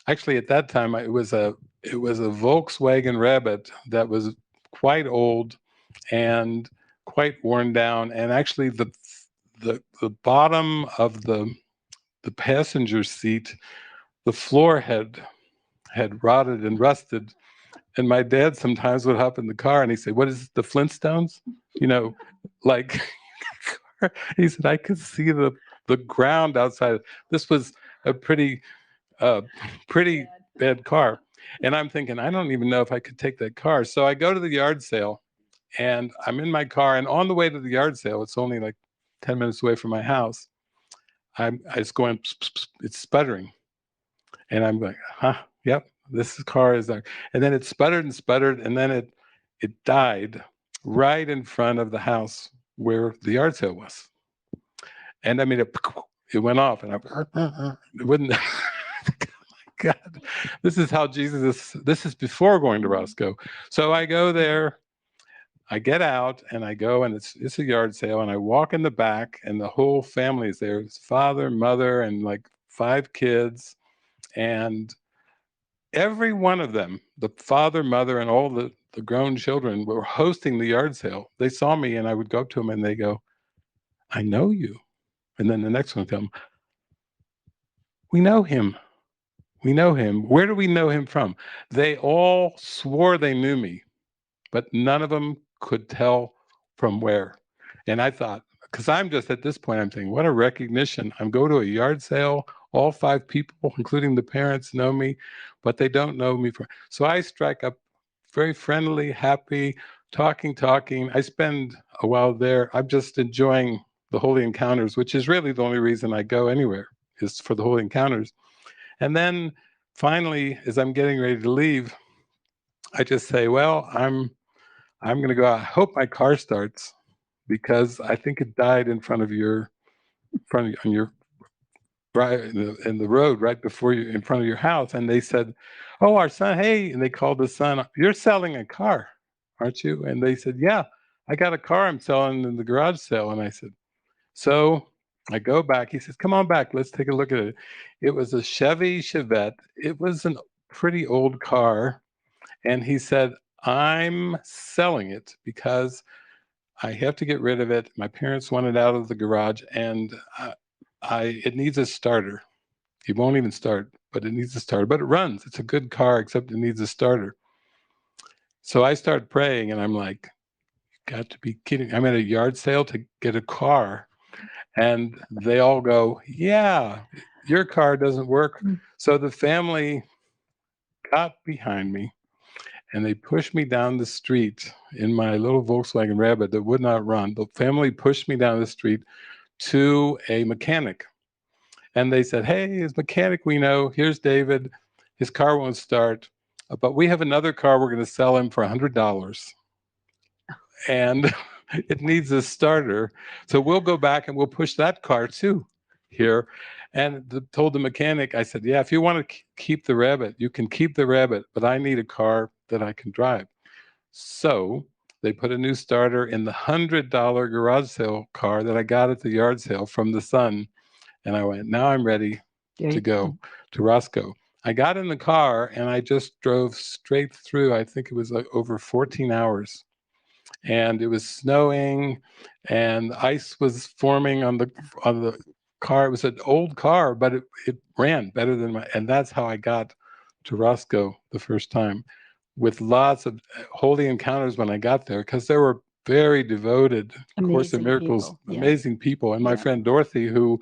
Speaker 1: actually at that time, it was a Volkswagen Rabbit that was quite old and quite worn down. And actually the bottom of the passenger seat, the floor had rotted and rusted. And my dad sometimes would hop in the car and he'd say, what is this, the Flintstones? Like, he said, I could see the ground outside. This was a pretty bad car. And I'm thinking, I don't even know if I could take that car. So I go to the yard sale, and I'm in my car, and on the way to the yard sale, it's only like 10 minutes away from my house, I was going, pss, pss, pss, it's sputtering. And I'm like, yep, this car is there. And then it sputtered and sputtered, and then it died right in front of the house where the yard sale was. And I mean, it went off, and it wouldn't. God, this is how Jesus is. This is before going to Roscoe. So I go there, I get out, and I go, and it's a yard sale, and I walk in the back, and the whole family is there. It's father, mother, and like 5 kids, and every one of them, the father, mother, and all the grown children, were hosting the yard sale. They saw me, and I would go up to them, and they go, I know you. And then the next one would tell them, we know him. We know him. Where do we know him from? They all swore they knew me, but none of them could tell from where. And I thought, because I'm just at this point, I'm thinking, what a recognition. I'm going to a yard sale. All 5 people, including the parents, know me, but they don't know me. So I strike up very friendly, happy, talking. I spend a while there. I'm just enjoying the Holy Encounters, which is really the only reason I go anywhere, is for the Holy Encounters. And then finally, as I'm getting ready to leave, I just say, well, I'm going to go out. I hope my car starts, because I think it died in front of your on your right in the road right before you, in front of your house. And they said, oh, our son, hey. And they called the son, you're selling a car, aren't you? And they said, yeah, I got a car I'm selling in the garage sale. And I said, so I go back. He says, come on back, let's take a look at it. It was a Chevy Chevette. It was a pretty old car. And he said, I'm selling it because I have to get rid of it. My parents want it out of the garage, and it needs a starter. It won't even start, but it needs a starter. But it runs. It's a good car, except it needs a starter. So I start praying, and I'm like, got to be kidding. I'm at a yard sale to get a car. And they all go, yeah, your car doesn't work. So the family got behind me, and they pushed me down the street in my little Volkswagen Rabbit that would not run. The family pushed me down the street to a mechanic. And they said, hey, his mechanic we know, here's David. His car won't start, but we have another car we're going to sell him for $100. And it needs a starter. So we'll go back and we'll push that car too here. And told the mechanic, I said, yeah, if you want to keep the Rabbit, you can keep the Rabbit, but I need a car that I can drive. So they put a new starter in the $100 garage sale car that I got at the yard sale from the son. And I went, now I'm ready to go to Roscoe. I got in the car and I just drove straight through. I think it was like over 14 hours. And it was snowing and ice was forming on the car. It was an old car, but it ran better than and that's how I got to Roscoe the first time, with lots of holy encounters when I got there, because there were very devoted Course in Miracles, amazing people. And my friend Dorothy, who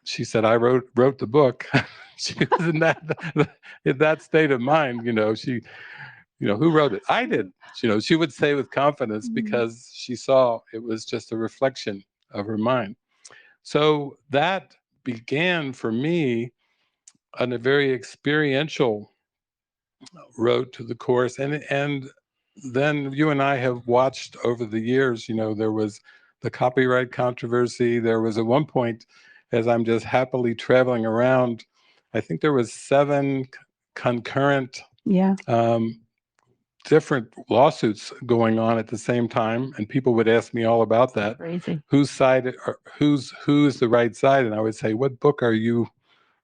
Speaker 1: she said, I wrote the book. She was in that state of mind, she, who wrote it? I did. She would say with confidence, because she saw it was just a reflection of her mind. So that began for me on a very experiential road to the Course. And then you and I have watched over the years, there was the copyright controversy. There was at one point, as I'm just happily traveling around, I think there was 7 concurrent different lawsuits going on at the same time, and people would ask me all about that.
Speaker 2: Crazy.
Speaker 1: Whose side, who's the right side? And I would say, what book are you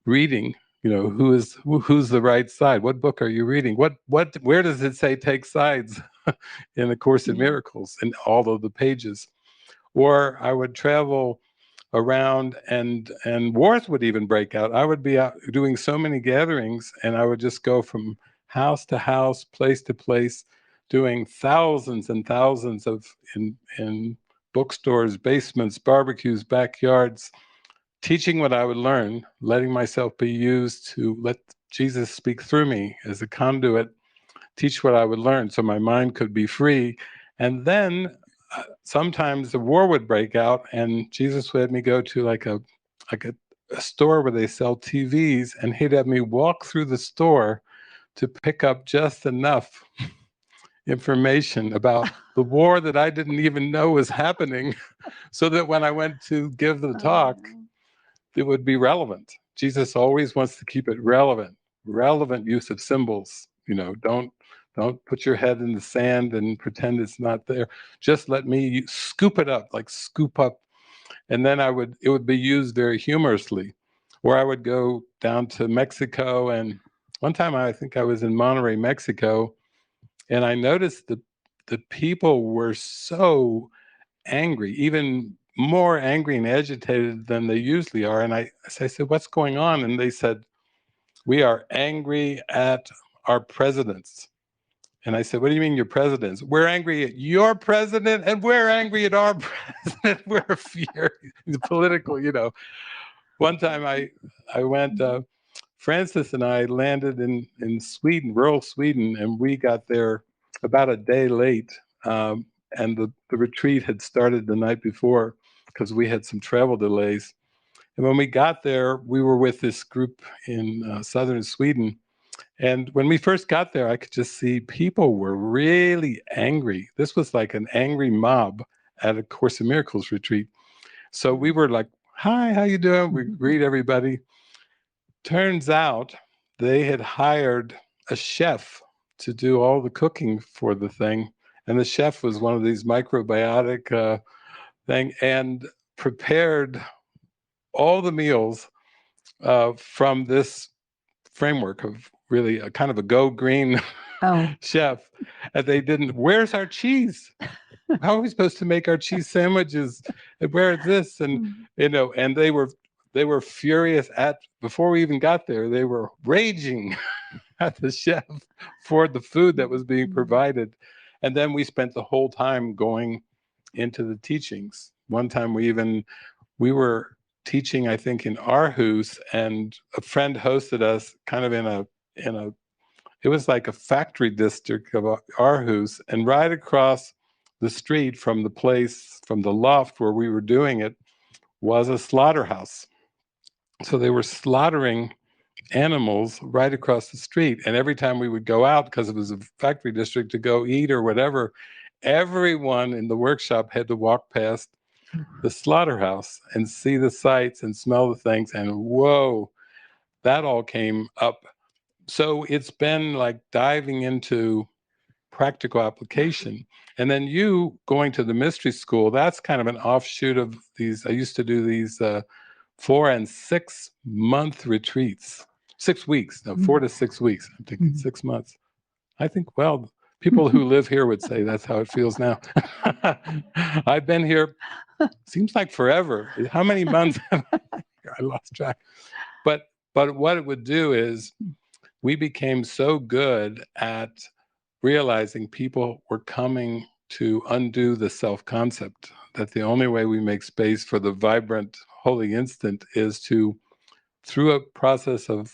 Speaker 1: reading? Who's the right side? What book are you reading? Where does it say take sides in the Course in Miracles in all of the pages? Or I would travel around and wars would even break out. I would be out doing so many gatherings, and I would just go from house to house, place to place, doing thousands and thousands of in bookstores, basements, barbecues, backyards, teaching what I would learn, letting myself be used to let Jesus speak through me as a conduit, teach what I would learn so my mind could be free. And then sometimes the war would break out, and Jesus would have me go to like a store where they sell TVs, and he'd have me walk through the store to pick up just enough information about the war that I didn't even know was happening, so that when I went to give the talk, it would be relevant. Jesus always wants to keep it relevant use of symbols. Don't put your head in the sand and pretend it's not there. Just let me scoop it up, like scoop up. And then it would be used very humorously. Or I would go down to Mexico, and one time I think I was in Monterrey, Mexico, and I noticed the people were so angry, even more angry and agitated than they usually are. And I said, what's going on? And they said, we are angry at our presidents. And I said, what do you mean your presidents? We're angry at your president, and we're angry at our president. We're furious, political, One time I went Francis and I landed in Sweden, rural Sweden, and we got there about a day late. And the retreat had started the night before because we had some travel delays. And when we got there, we were with this group in southern Sweden. And when we first got there, I could just see people were really angry. This was like an angry mob at a Course in Miracles retreat. So we were like, "Hi, how you doing?" We greet everybody. Turns out they had hired a chef to do all the cooking for the thing. And the chef was one of these microbiotic thing and prepared all the meals from this framework of really a kind of a go green chef. And they didn't, where's our cheese? How are we supposed to make our cheese sandwiches? And where is this? And, and they were furious before we even got there, they were raging at the chef for the food that was being provided. And then we spent the whole time going into the teachings. One time we were teaching, I think, in Aarhus, and a friend hosted us kind of in a it was like a factory district of Aarhus, and right across the street from the loft where we were doing it, was a slaughterhouse. So they were slaughtering animals right across the street. And every time we would go out, because it was a factory district, to go eat or whatever, everyone in the workshop had to walk past the slaughterhouse and see the sights and smell the things. And whoa, that all came up. So it's been like diving into practical application. And then you going to the mystery school, that's kind of an offshoot of these. I used to do these 4 and 6 month retreats. 6 weeks, no, 4 to 6 weeks. I'm thinking 6 months. I think, well, people who live here would say that's how it feels now. I've been here, seems like forever. How many months have I lost track? But what it would do is we became so good at realizing people were coming to undo the self-concept, that the only way we make space for the vibrant holy instant is to, through a process of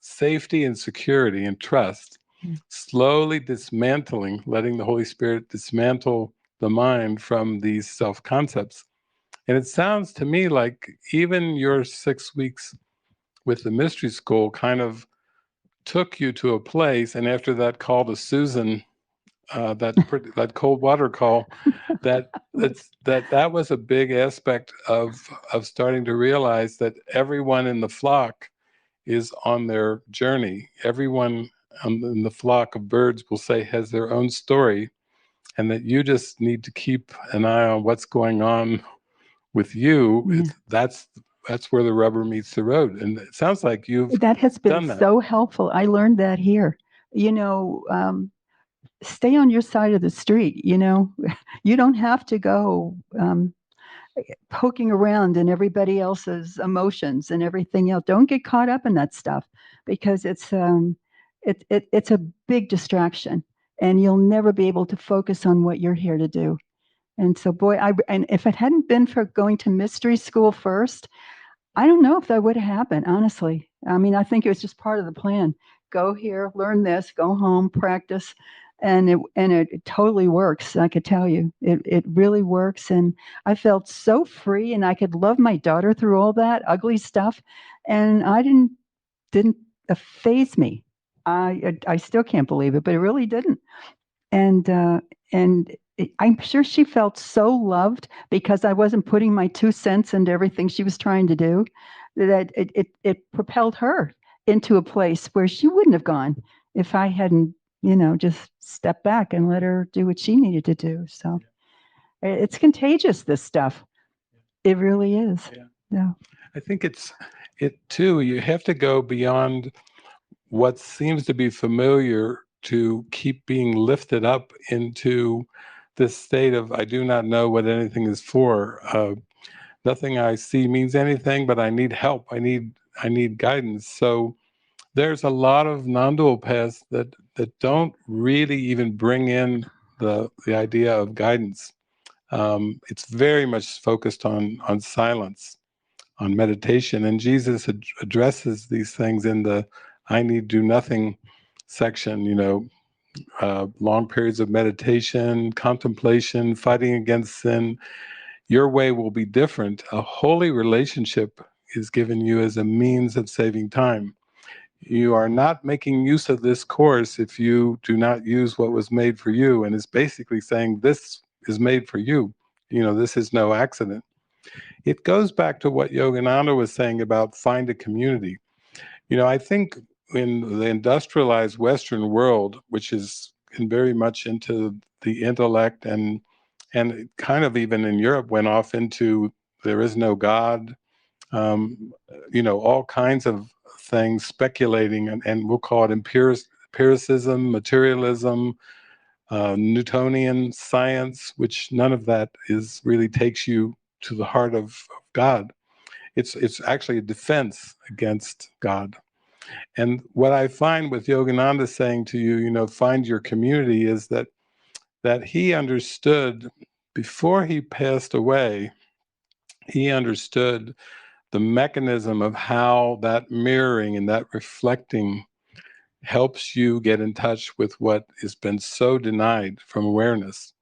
Speaker 1: safety and security and trust, slowly dismantling, letting the Holy Spirit dismantle the mind from these self-concepts. And it sounds to me like even your 6 weeks with the mystery school kind of took you to a place, and after that call to Susan, that cold water call, that was a big aspect of starting to realize that everyone in the flock is on their journey. Everyone in the flock of birds, will say, has their own story, and that you just need to keep an eye on what's going on with you. That's where the rubber meets the road. And it sounds like you've
Speaker 2: that has been
Speaker 1: done that.
Speaker 2: So helpful. I learned that here. Stay on your side of the street. You don't have to go poking around in everybody else's emotions and everything else. Don't get caught up in that stuff, because it's a big distraction, and you'll never be able to focus on what you're here to do. And so, boy, and if it hadn't been for going to mystery school first, I don't know if that would have happened, honestly. I mean, I think it was just part of the plan. Go here, learn this, go home, practice. And it totally works. I could tell you, it really works. And I felt so free, and I could love my daughter through all that ugly stuff. And I didn't faze me. I still can't believe it, but it really didn't. And I'm sure she felt so loved, because I wasn't putting my 2 cents into everything she was trying to do, that it propelled her into a place where she wouldn't have gone if I hadn't, just stepped back and let her do what she needed to do. So it's contagious, this stuff. It really is. Yeah.
Speaker 1: I think it too, you have to go beyond what seems to be familiar to keep being lifted up into this state of, I do not know what anything is for. Nothing I see means anything, but I need help. I need guidance. So there's a lot of non-dual paths that don't really even bring in the idea of guidance. It's very much focused on silence. meditation, and Jesus addresses these things in the I need do nothing section, long periods of meditation, contemplation, fighting against sin. Your way will be different. A holy relationship is given you as a means of saving time. You are not making use of this course if you do not use what was made for you, and it's basically saying this is made for you. This is no accident. It goes back to what Yogananda was saying about find a community. I think in the industrialized Western world, which is very much into the intellect and kind of even in Europe went off into there is no God, all kinds of things, speculating, and we'll call it empiricism, materialism, Newtonian science, which none of that really takes you to the heart of God. It's actually a defense against God. And what I find with Yogananda saying to you, find your community, is that he understood before he passed away, he understood the mechanism of how that mirroring and that reflecting helps you get in touch with what has been so denied from awareness.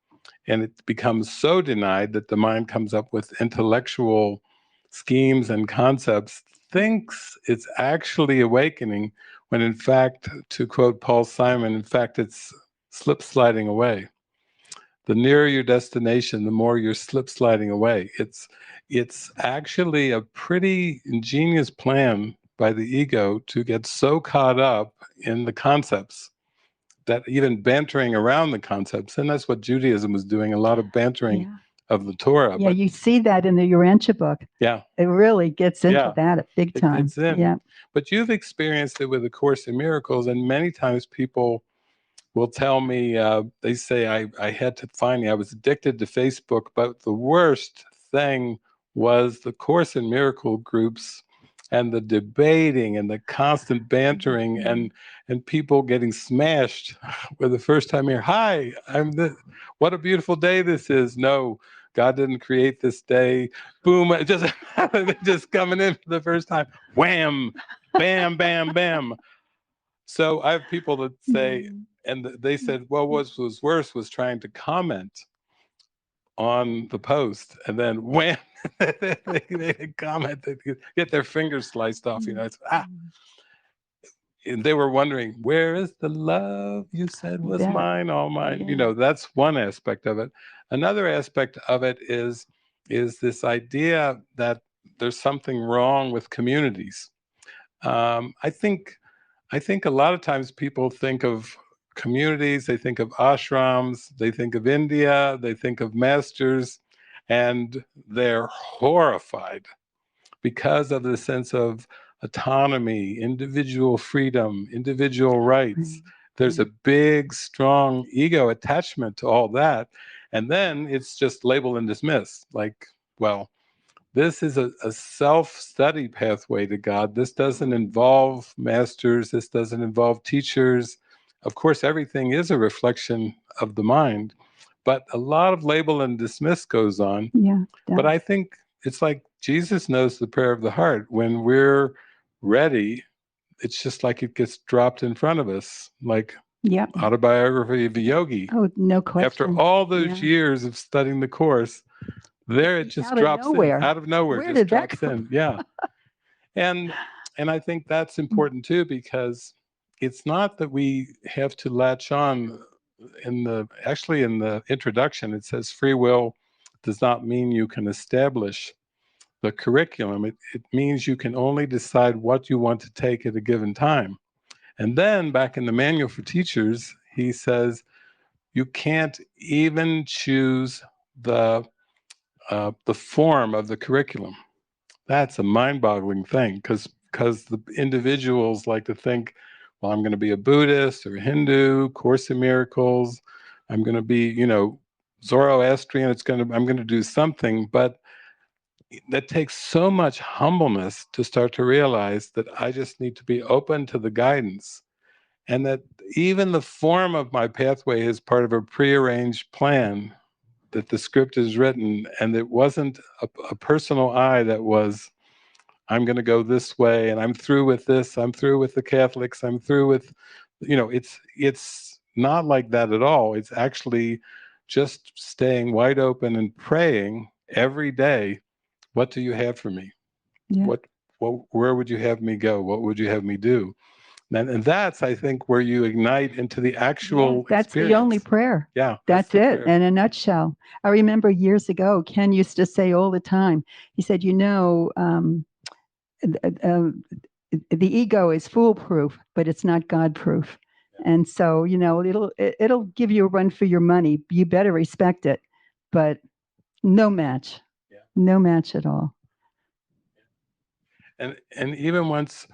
Speaker 1: And it becomes so denied that the mind comes up with intellectual schemes and concepts, thinks it's actually awakening, when in fact, to quote Paul Simon, in fact, it's slip sliding away. The nearer your destination, the more you're slip sliding away. It's actually a pretty ingenious plan by the ego to get so caught up in the concepts that even bantering around the concepts, and that's what Judaism was doing, a lot of bantering of the Torah.
Speaker 2: Yeah, but you see that in the Urantia book.
Speaker 1: Yeah.
Speaker 2: It really gets into that big time.
Speaker 1: It's in. Yeah. But you've experienced it with A Course in Miracles, and many times people will tell me, they say, I had to finally, I was addicted to Facebook, but the worst thing was the Course in Miracle groups and the debating and the constant bantering and people getting smashed for the first time here. Hi, what a beautiful day this is. No, God didn't create this day. Boom, just coming in for the first time. Wham, bam, bam, bam. So I have people that say, and they said, well, what was worse was trying to comment on the post, and then wham, they comment, they get their fingers sliced off. It's and they were wondering, where is the love you said was mine, all mine? That's one aspect of it. Another aspect of it is this idea that there's something wrong with communities. I think a lot of times people think of communities, they think of ashrams, they think of India, they think of masters, and they're horrified because of the sense of autonomy, individual freedom, individual rights. There's a big, strong ego attachment to all that. And then it's just label and dismiss. Like, well, this is a self-study pathway to God. This doesn't involve masters. This doesn't involve teachers. Of course, everything is a reflection of the mind, but a lot of label and dismiss goes on.
Speaker 2: Yeah.
Speaker 1: But I think it's like Jesus knows the prayer of the heart. When we're ready, it's just like it gets dropped in front of us, like Autobiography of a Yogi.
Speaker 2: Oh, no question.
Speaker 1: After all those years of studying the Course, there it just drops in out of nowhere.
Speaker 2: Where
Speaker 1: just
Speaker 2: did that
Speaker 1: drops in. Yeah. And I think that's important too, because it's not that we have to latch on. Actually in the introduction, it says free will does not mean you can establish the curriculum. It means you can only decide what you want to take at a given time. And then back in the Manual for Teachers, he says you can't even choose the form of the curriculum. That's a mind-boggling thing, because the individuals like to think, well, I'm going to be a Buddhist or a Hindu, Course in Miracles, I'm going to be, Zoroastrian, I'm going to do something, but that takes so much humbleness to start to realize that I just need to be open to the guidance, and that even the form of my pathway is part of a prearranged plan, that the script is written, and it wasn't a personal I that was I'm going to go this way, and I'm through with this. I'm through with the Catholics. I'm through with, it's not like that at all. It's actually just staying wide open and praying every day. What do you have for me?
Speaker 2: Yeah.
Speaker 1: Where would you have me go? What would you have me do? And that's, I think, where you ignite into the actual
Speaker 2: That's the only
Speaker 1: experience.
Speaker 2: prayer.
Speaker 1: Yeah, that's
Speaker 2: That's
Speaker 1: the
Speaker 2: it
Speaker 1: prayer.
Speaker 2: in a nutshell. I remember years ago, Ken used to say all the time, he said, the ego is foolproof, but it's not God proof. And so, it'll give you a run for your money. You better respect it, but no match, no match at all.
Speaker 1: And even once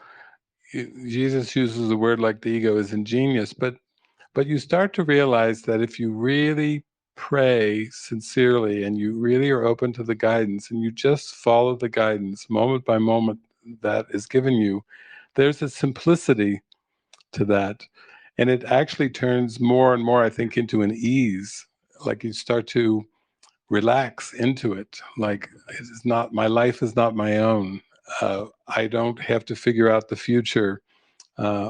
Speaker 1: Jesus uses a word like the ego is ingenious, but you start to realize that if you really pray sincerely and you really are open to the guidance and you just follow the guidance moment by moment that is given you, there's a simplicity to that. And it actually turns more and more, I think, into an ease. Like you start to relax into it. Like it's not, my life is not my own. I don't have to figure out the future. Uh,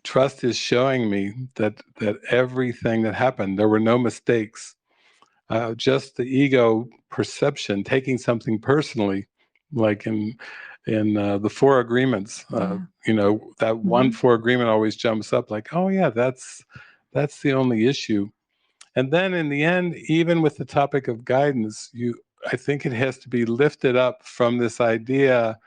Speaker 1: Trust is showing me that everything that happened, there were no mistakes. Just the ego perception, taking something personally, like in the four agreements. That one four agreement always jumps up, like, oh yeah, that's the only issue. And then in the end, even with the topic of guidance, I think it has to be lifted up from this idea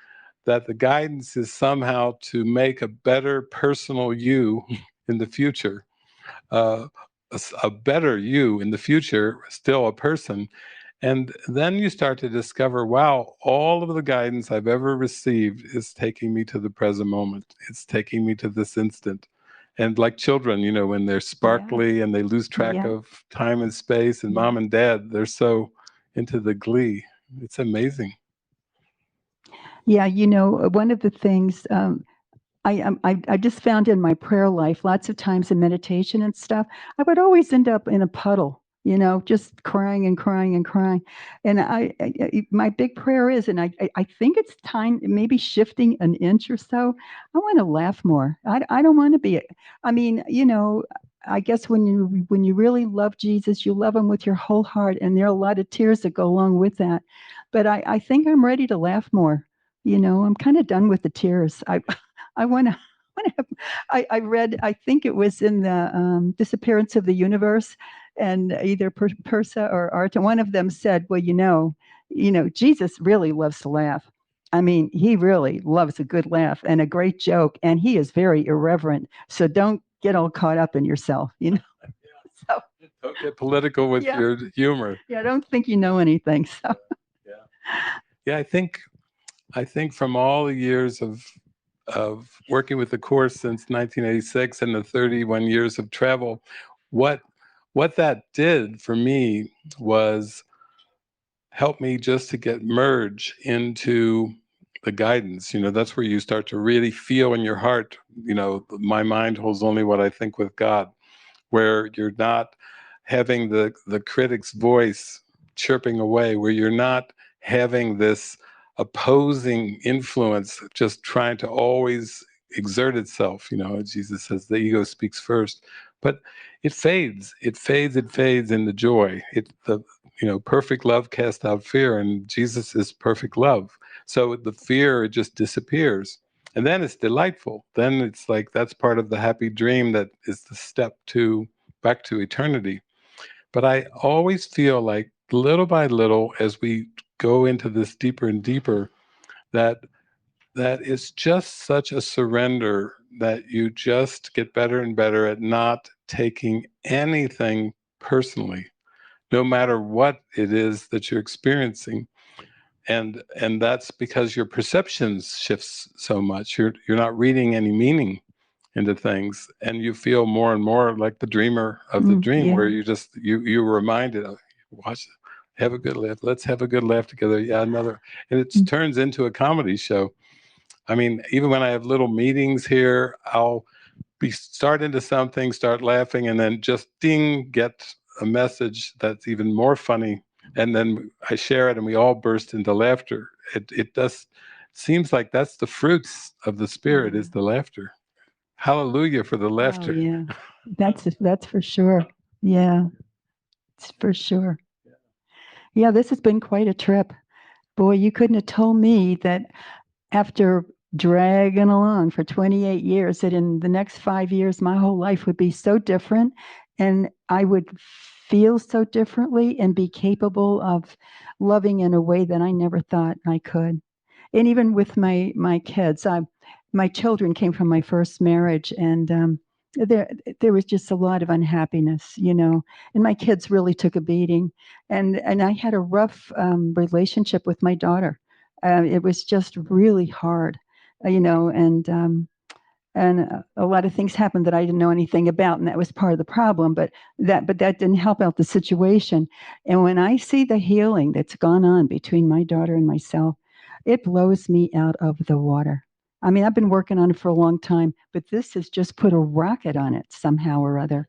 Speaker 1: that the guidance is somehow to make a better personal you in the future, uh, a better you in the future, still a person. And then you start to discover, wow, all of the guidance I've ever received is taking me to the present moment. It's taking me to this instant. And like children, when they're sparkly and they lose track of time and space, and mom and dad, they're so into the glee. It's amazing.
Speaker 2: Yeah, one of the things I just found in my prayer life, lots of times in meditation and stuff, I would always end up in a puddle, just crying and crying and crying. And my big prayer is, and I think it's time, maybe shifting an inch or so. I want to laugh more. I don't want to be. I mean, I guess when you really love Jesus, you love him with your whole heart, and there are a lot of tears that go along with that. But I think I'm ready to laugh more. I'm kind of done with the tears. I want to. I read, I think it was in the Disappearance of the Universe, and either Persa or Arta, one of them said, "Well, Jesus really loves to laugh. I mean, he really loves a good laugh and a great joke, and he is very irreverent. So don't get all caught up in yourself, So
Speaker 1: don't get political with your humor.
Speaker 2: Yeah, don't think you know anything. So
Speaker 1: yeah, I think from all the years of working with the course since 1986 and the 31 years of travel, what that did for me was help me just to get merge into the guidance. That's where you start to really feel in your heart, my mind holds only what I think with God, where you're not having the critic's voice chirping away, where you're not having this opposing influence just trying to always exert itself. Jesus says the ego speaks first, but it fades, in the joy. Perfect love casts out fear, and Jesus is perfect love. So the fear, it just disappears. And then it's delightful. Then it's like that's part of the happy dream that is the step back to eternity. But I always feel like little by little, as we go into this deeper and deeper, that it's just such a surrender that you just get better and better at not taking anything personally, no matter what it is that you're experiencing. And that's because your perceptions shifts so much. You're not reading any meaning into things, and you feel more and more like the dreamer of the dream, where you just you were reminded of, watch, have a good laugh, let's have a good laugh together, yeah, another. And it turns into a comedy show. I mean, even when I have little meetings here, I'll start into something, start laughing, and then just ding, get a message that's even more funny, and then I share it, and we all burst into laughter. It does. seems like that's the fruits of the Spirit is the laughter. Hallelujah for the laughter.
Speaker 2: Oh, yeah. That's for sure. Yeah, it's for sure. Yeah, this has been quite a trip. Boy, you couldn't have told me that after dragging along for 28 years, that in the next 5 years, my whole life would be so different and I would feel so differently and be capable of loving in a way that I never thought I could. And even with my kids, my children came from my first marriage, and there was just a lot of unhappiness, and my kids really took a beating, and I had a rough relationship with my daughter. It was just really hard, and a lot of things happened that I didn't know anything about, and that was part of the problem. But that didn't help out the situation. And when I see the healing that's gone on between my daughter and myself, it blows me out of the water. I mean, I've been working on it for a long time, but this has just put a rocket on it somehow or other.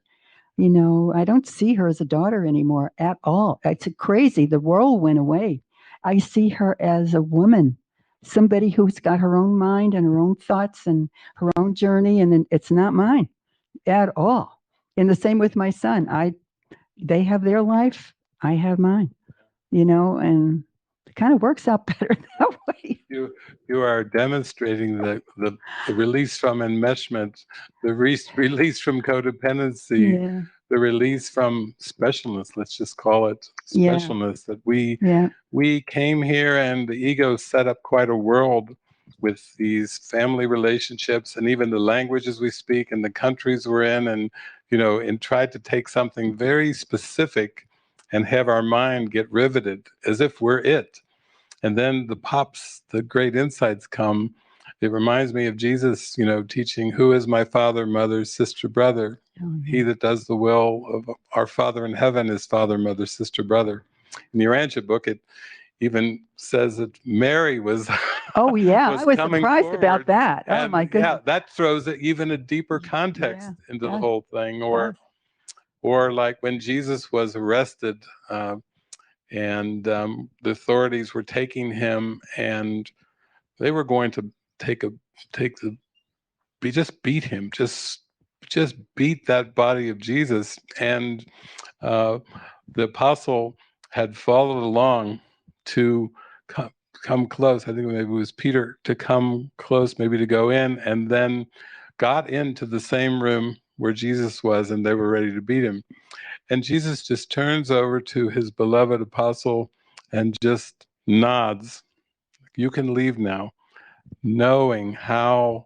Speaker 2: I don't see her as a daughter anymore at all. It's crazy. The role went away. I see her as a woman, somebody who's got her own mind and her own thoughts and her own journey, and it's not mine at all. And the same with my son. They have their life, I have mine, and it kind of works out better that way.
Speaker 1: You are demonstrating the release from enmeshment, the release from codependency,
Speaker 2: Yeah,
Speaker 1: the release from specialness, let's just call it
Speaker 2: yeah,
Speaker 1: specialness, that we
Speaker 2: yeah,
Speaker 1: came here and the ego set up quite a world with these family relationships and even the languages we speak and the countries we're in, and tried to take something very specific and have our mind get riveted as if we're it. And then the great insights come. It reminds me of Jesus, teaching, who is my father, mother, sister, brother?
Speaker 2: oh,
Speaker 1: He
Speaker 2: yeah.
Speaker 1: that does the will of our Father in heaven is father, mother, sister, brother. In the Urantia book, it even says that Mary was
Speaker 2: Oh, yeah. I
Speaker 1: was
Speaker 2: was
Speaker 1: coming
Speaker 2: surprised about
Speaker 1: forward,
Speaker 2: that. Oh,
Speaker 1: and
Speaker 2: my
Speaker 1: yeah,
Speaker 2: goodness.
Speaker 1: that throws even a deeper
Speaker 2: Yeah,
Speaker 1: context into the
Speaker 2: does,
Speaker 1: whole thing.
Speaker 2: does.
Speaker 1: Or like when Jesus was arrested, and the authorities were taking him, and they were going to take a take the just beat him, just beat that body of Jesus, and uh, the apostle had followed along to come close. I think maybe it was Peter to come close, maybe to go in, and then got into the same room where Jesus was, and they were ready to beat him. And Jesus just turns over to his beloved apostle and just nods. You can leave now, knowing how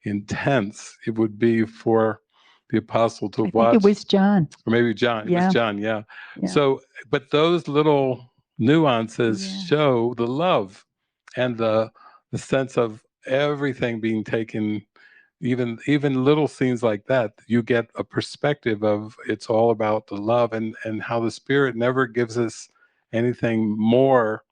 Speaker 1: intense it would be for the apostle to
Speaker 2: I think it
Speaker 1: watch,
Speaker 2: was John.
Speaker 1: or maybe John. It was
Speaker 2: Yeah,
Speaker 1: John, yeah.
Speaker 2: yeah,
Speaker 1: So, but those little nuances
Speaker 2: yeah,
Speaker 1: show the love and the sense of everything being taken. Even little scenes like that, you get a perspective of it's all about the love, and how the Spirit never gives us anything more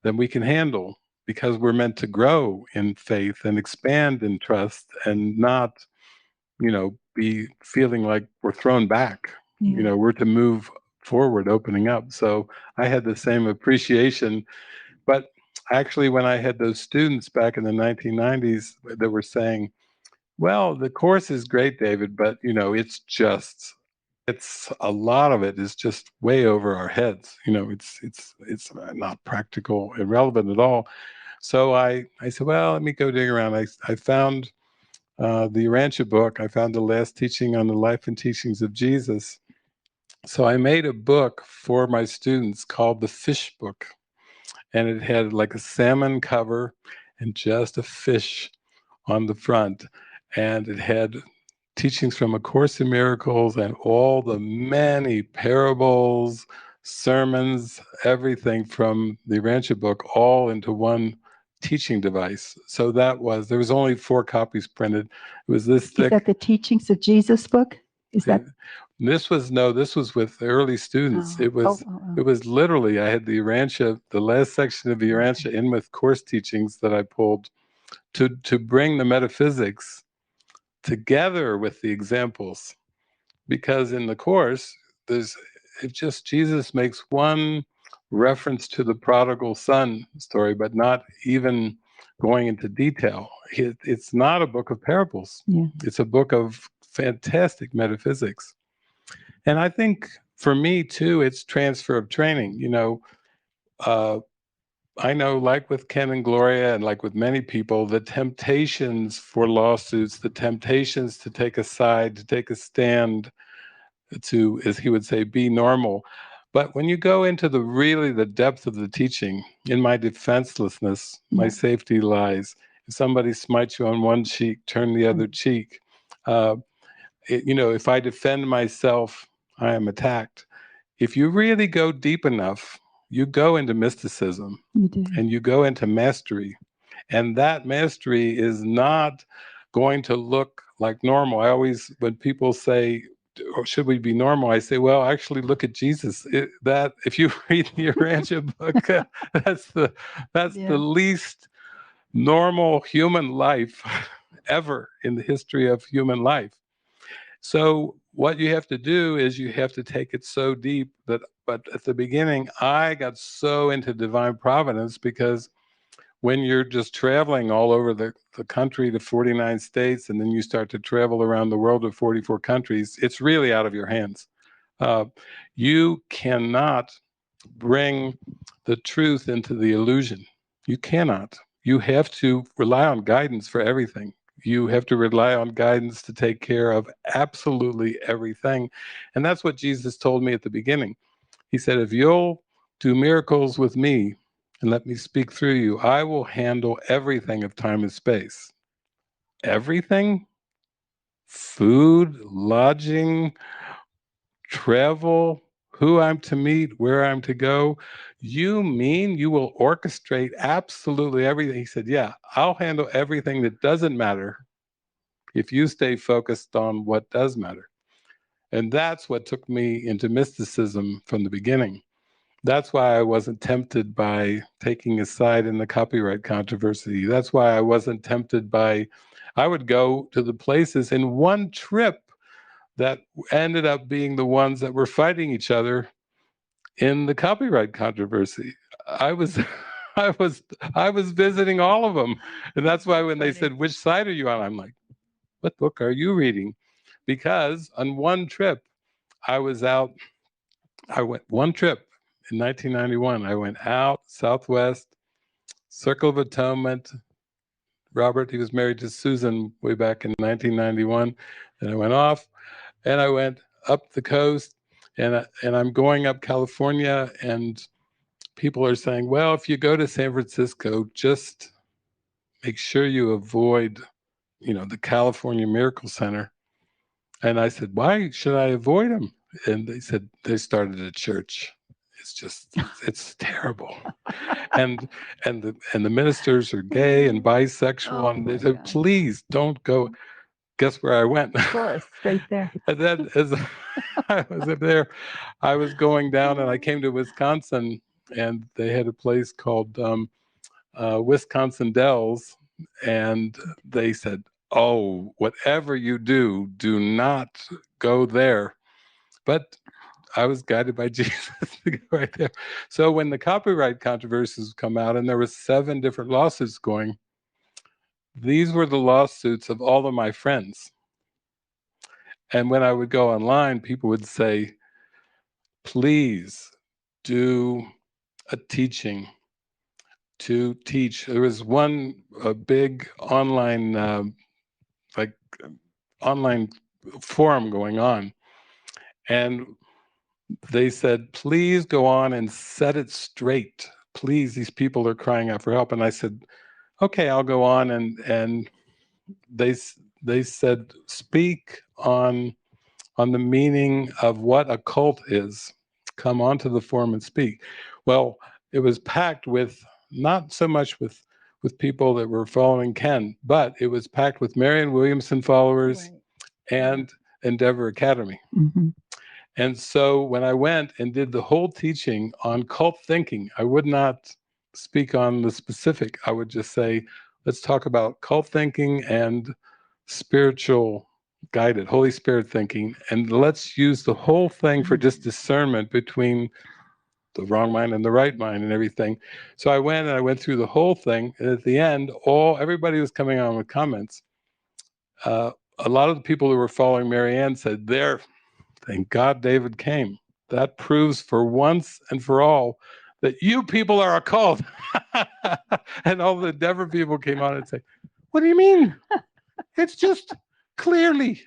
Speaker 1: than we can handle, because we're meant to grow in faith and expand in trust and not, be feeling like we're thrown back.
Speaker 2: yeah.
Speaker 1: We're to move forward, opening up. So I had the same appreciation. But actually, when I had those students back in the 1990s that were saying, well, the course is great, David, but it's a lot of it is just way over our heads. It's not practical, irrelevant at all. So I said, well, let me go dig around. I found the Urantia book. I found the last teaching on the life and teachings of Jesus. So I made a book for my students called the Fish Book, and it had like a salmon cover and just a fish on the front, and it had teachings from A Course in Miracles and all the many parables, sermons, everything from the Urantia book, all into one teaching device. So there was only 4 copies printed. It was this
Speaker 2: Is that
Speaker 1: thick.
Speaker 2: the Teachings of Jesus book? Is that?
Speaker 1: This was with early students.
Speaker 2: Oh,
Speaker 1: It
Speaker 2: oh,
Speaker 1: was
Speaker 2: oh,
Speaker 1: it
Speaker 2: oh.
Speaker 1: was literally, I had the last section of the Urantia in with course teachings that I pulled to bring the metaphysics together with the examples, because in the course there's it just Jesus makes one reference to the prodigal son story, but not even going into detail. It's not a book of parables.
Speaker 2: Yeah.
Speaker 1: It's a book of fantastic metaphysics. And I think for me too, it's transfer of training. I know, like with Ken and Gloria, and like with many people, the temptations for lawsuits, the temptations to take a side, to take a stand, to, as he would say, be normal. But when you go into the depth of the teaching, in my defenselessness, my safety lies. If somebody smites you on one cheek, turn the other cheek. If I defend myself, I am attacked. If you really go deep enough, you go into mysticism, and you go into mastery. And that mastery is not going to look like normal. I always, when people say, or should we be normal? I say, well, actually, look at Jesus. That if you read the Urantia book, that's the least normal human life ever in the history of human life. So what you have to do is you have to take it so deep but at the beginning, I got so into divine providence, because when you're just traveling all over the country to 49 states, and then you start to travel around the world to 44 countries, it's really out of your hands. You cannot bring the truth into the illusion. You cannot. You have to rely on guidance for everything. You have to rely on guidance to take care of absolutely everything. And that's what Jesus told me at the beginning. He said, if you'll do miracles with me and let me speak through you, I will handle everything of time and space. Everything? Food, lodging, travel, who I'm to meet, where I'm to go. You mean you will orchestrate absolutely everything? He said, yeah, I'll handle everything that doesn't matter if you stay focused on what does matter. And that's what took me into mysticism from the beginning. That's why I wasn't tempted by taking a side in the copyright controversy. That's why I wasn't tempted by, I would go to the places in one trip that ended up being the ones that were fighting each other in the copyright controversy. I was I was visiting all of them. And that's why when they said, which side are you on? I'm like, what book are you reading? Because on one trip, I went one trip in 1991. I went out Southwest, Circle of Atonement. Robert, he was married to Susan way back in 1991. And I went off, and I went up the coast, and I'm going up California, and people are saying, well, if you go to San Francisco, just make sure you avoid, the California Miracle Center. And I said, why should I avoid them? And they said, they started a church. It's terrible. And the ministers are gay and bisexual, and they said, please don't go. Guess where I went?
Speaker 2: Of course, straight there.
Speaker 1: And then as I was up there, I was going down, and I came to Wisconsin, and they had a place called Wisconsin Dells, and they said, oh, whatever you do, do not go there. But I was guided by Jesus to go right there. So when the copyright controversies come out, and there were 7 different lawsuits going, these were the lawsuits of all of my friends. And when I would go online, people would say, please do a teaching to teach. There was a big online, online forum going on. And they said, please go on and set it straight. Please, these people are crying out for help. And I said, okay, I'll go on. And they said, speak on the meaning of what a cult is. Come onto the forum and speak. Well, it was packed with, not so much with people that were following Ken, but it was packed with Marianne Williamson followers and Endeavor Academy.
Speaker 2: Mm-hmm.
Speaker 1: And so when I went and did the whole teaching on cult thinking, I would not speak on the specific. I would just say, let's talk about cult thinking and spiritual guided, Holy Spirit thinking, and let's use the whole thing for just discernment between the wrong mind and the right mind and everything. So I went through the whole thing, and at the end, everybody was coming on with comments. A lot of the people who were following Marianne said, "There, thank God David came. That proves for once and for all that you people are a cult." And all the Endeavor people came on and say, "What do you mean? It's just clearly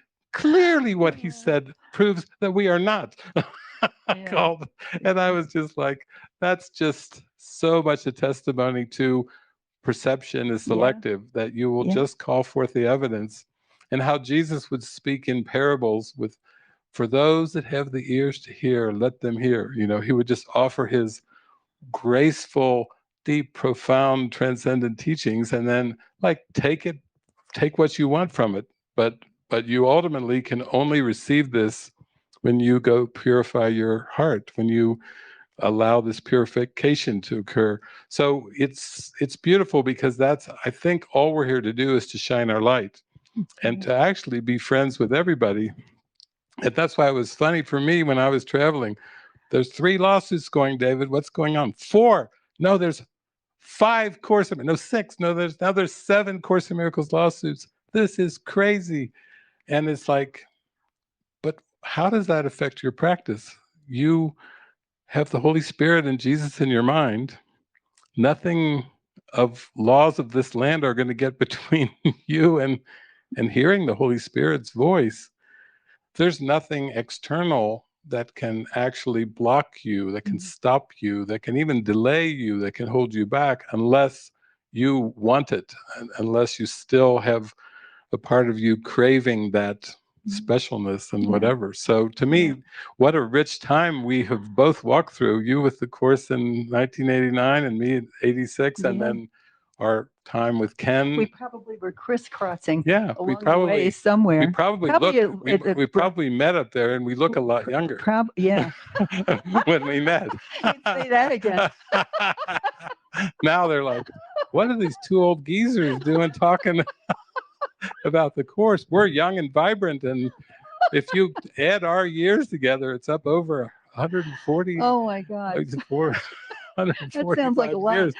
Speaker 1: what he said proves that we are not called." And I was just like, that's just so much a testimony to perception is selective, that you will just call forth the evidence, and how Jesus would speak in parables with, "For those that have the ears to hear, let them hear." He would just offer his graceful, deep, profound, transcendent teachings, and then take what you want from it. But you ultimately can only receive this when you go purify your heart, when you allow this purification to occur. So it's beautiful, because that's, I think, all we're here to do is to shine our light and to actually be friends with everybody. And that's why it was funny for me when I was traveling. There's 3 lawsuits going, David. What's going on? 4. No, there's 5 no, 6. No, there's 7 Course in Miracles lawsuits. This is crazy. And it's like, but how does that affect your practice? You have the Holy Spirit and Jesus in your mind. Nothing of laws of this land are going to get between you and hearing the Holy Spirit's voice. There's nothing external that can actually block you, that can stop you, that can even delay you, that can hold you back, unless you want it, unless you still have a part of you craving that specialness and whatever. So to me, what a rich time we have both walked through, you with the Course in 1989 and me in 86, and then our time with Ken.
Speaker 2: We probably were crisscrossing
Speaker 1: we
Speaker 2: along the way somewhere.
Speaker 1: We probably met up there, and we look a lot younger. When we met.
Speaker 2: You'd say that again.
Speaker 1: Now they're like, what are these 2 old geezers doing talking about the Course? We're young and vibrant, and if you add our years together, it's up over 140.
Speaker 2: Oh my God.
Speaker 1: 145
Speaker 2: that sounds like a lot.
Speaker 1: years.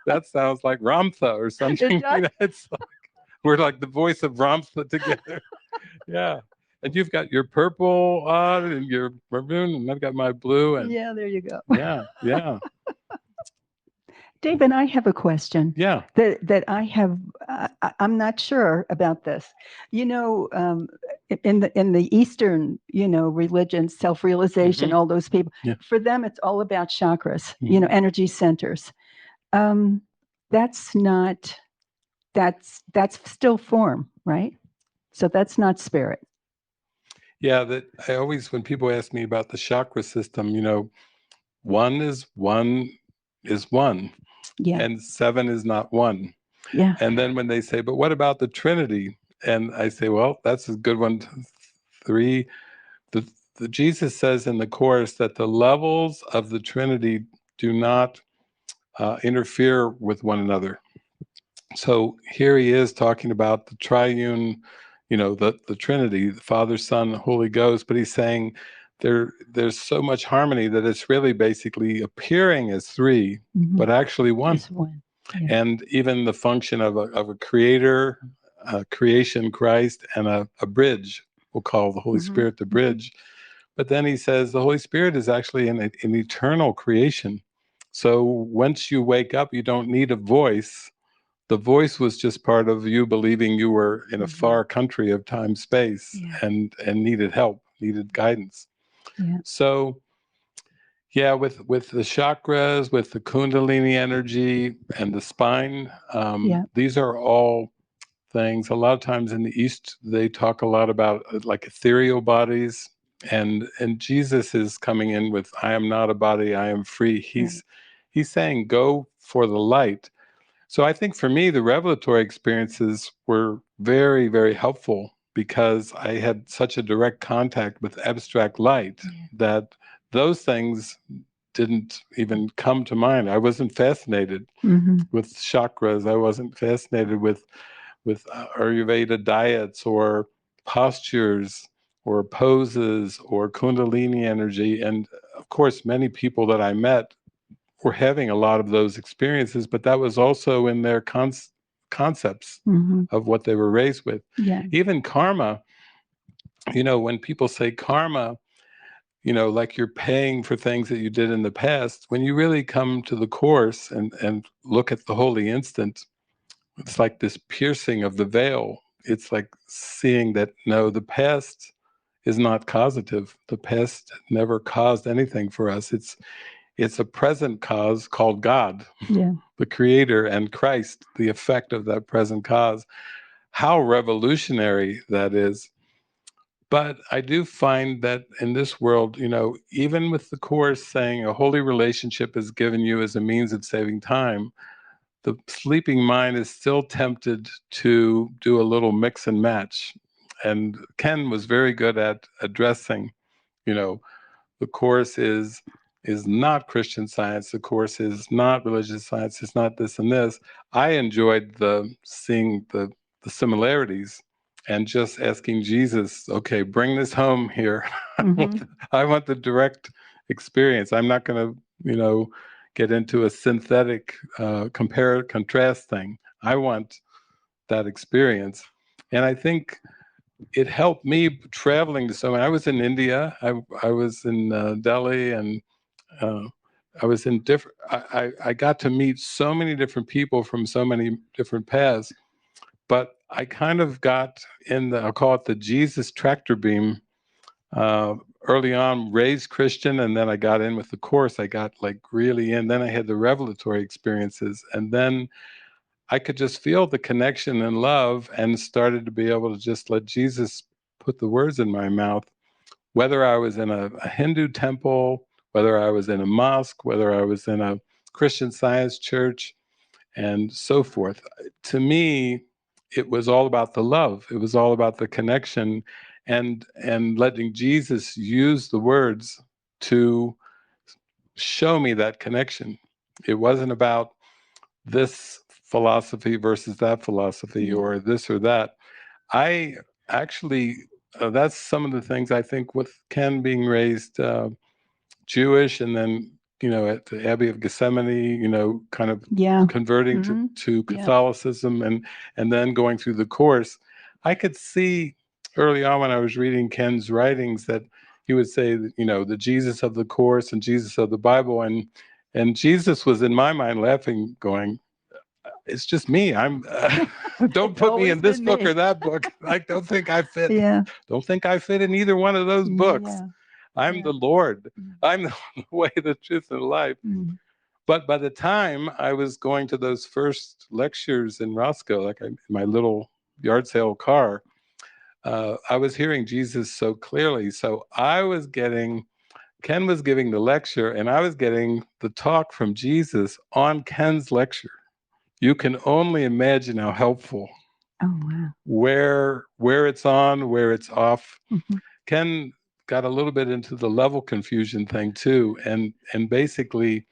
Speaker 1: That sounds like Ramtha or something. It's like, we're like the voice of Ramtha together. Yeah. And you've got your purple on and your maroon, and I've got my blue. And
Speaker 2: there you go.
Speaker 1: Yeah.
Speaker 2: David, I have a question.
Speaker 1: Yeah.
Speaker 2: That I have. I'm not sure about this. In the Eastern, religions, self-realization, all those people, for them, it's all about chakras. Energy centers. That's still form, right? So that's not spirit.
Speaker 1: Yeah, that I always, when people ask me about the chakra system, one is one, and 7 is not 1.
Speaker 2: Yeah.
Speaker 1: And then when they say, but what about the Trinity? And I say, well, that's a good one. 3. The Jesus says in the Course that the levels of the Trinity do not interfere with one another. So here he is talking about the triune, the Trinity, the Father, Son, Holy Ghost, but he's saying there's so much harmony that it's really basically appearing as 3, but actually 1.
Speaker 2: It's 1. Yeah.
Speaker 1: And even the function of a creator, creation, Christ, and a bridge, we'll call the Holy Spirit the bridge. But then he says the Holy Spirit is actually an eternal creation. So once you wake up, you don't need a voice. The voice was just part of you believing you were in a far country of time, space, and needed help, needed guidance.
Speaker 2: Yeah.
Speaker 1: So, with the chakras, with the Kundalini energy and the spine, these are all things. A lot of times in the East, they talk a lot about like ethereal bodies, and Jesus is coming in with, I am not a body, I am free. He's saying, go for the light. So I think for me, the revelatory experiences were very, very helpful, because I had such a direct contact with abstract light that those things didn't even come to mind. I wasn't fascinated with chakras. I wasn't fascinated with Ayurveda diets or postures or poses or Kundalini energy. And of course, many people that I met were having a lot of those experiences, but that was also in their concepts of what they were raised with.
Speaker 2: Yeah.
Speaker 1: Even karma, when people say karma, like you're paying for things that you did in the past, when you really come to the Course and look at the holy instant, it's like this piercing of the veil. It's like seeing that, no, the past is not causative. The past never caused anything for us. It's a present cause called God, the Creator, and Christ, the effect of that present cause. How revolutionary that is. But I do find that in this world, even with the Course saying a holy relationship is given you as a means of saving time, the sleeping mind is still tempted to do a little mix and match. And Ken was very good at addressing, the Course is not Christian Science. The Course is not religious science. It's not this and this. I enjoyed seeing the similarities and just asking Jesus, okay, bring this home here. I want the direct experience. I'm not going to, get into a synthetic contrast thing. I want that experience. And I think it helped me traveling to so many. I was in India. I was in Delhi, and I was in different. I got to meet so many different people from so many different paths. But I kind of got in I'll call it the Jesus tractor beam. Early on, raised Christian, and then I got in with the Course. I got like really in. Then I had the revelatory experiences, and then I could just feel the connection and love, and started to be able to just let Jesus put the words in my mouth. Whether I was in a Hindu temple, whether I was in a mosque, whether I was in a Christian Science church, and so forth. To me, it was all about the love. It was all about the connection, and letting Jesus use the words to show me that connection. It wasn't about this philosophy versus that philosophy, or this or that. I actually, that's some of the things I think with Ken being raised Jewish, and then at the Abbey of Gethsemane, kind of converting to Catholicism, and then going through the Course. I could see early on when I was reading Ken's writings that he would say that, the Jesus of the Course and Jesus of the Bible, and Jesus was in my mind laughing, going, it's just me. Don't put me in this book or that book. I don't think I fit. Don't think I fit in either one of those books. I'm the Lord. I'm the way, the truth, and the life. But by the time I was going to those first lectures in Roscoe, like in my little yard sale car, I was hearing Jesus so clearly. So Ken was giving the lecture, and I was getting the talk from Jesus on Ken's lecture. You can only imagine how helpful.
Speaker 2: Oh, wow.
Speaker 1: Where it's on, where it's off. Ken got a little bit into the level confusion thing too, and basically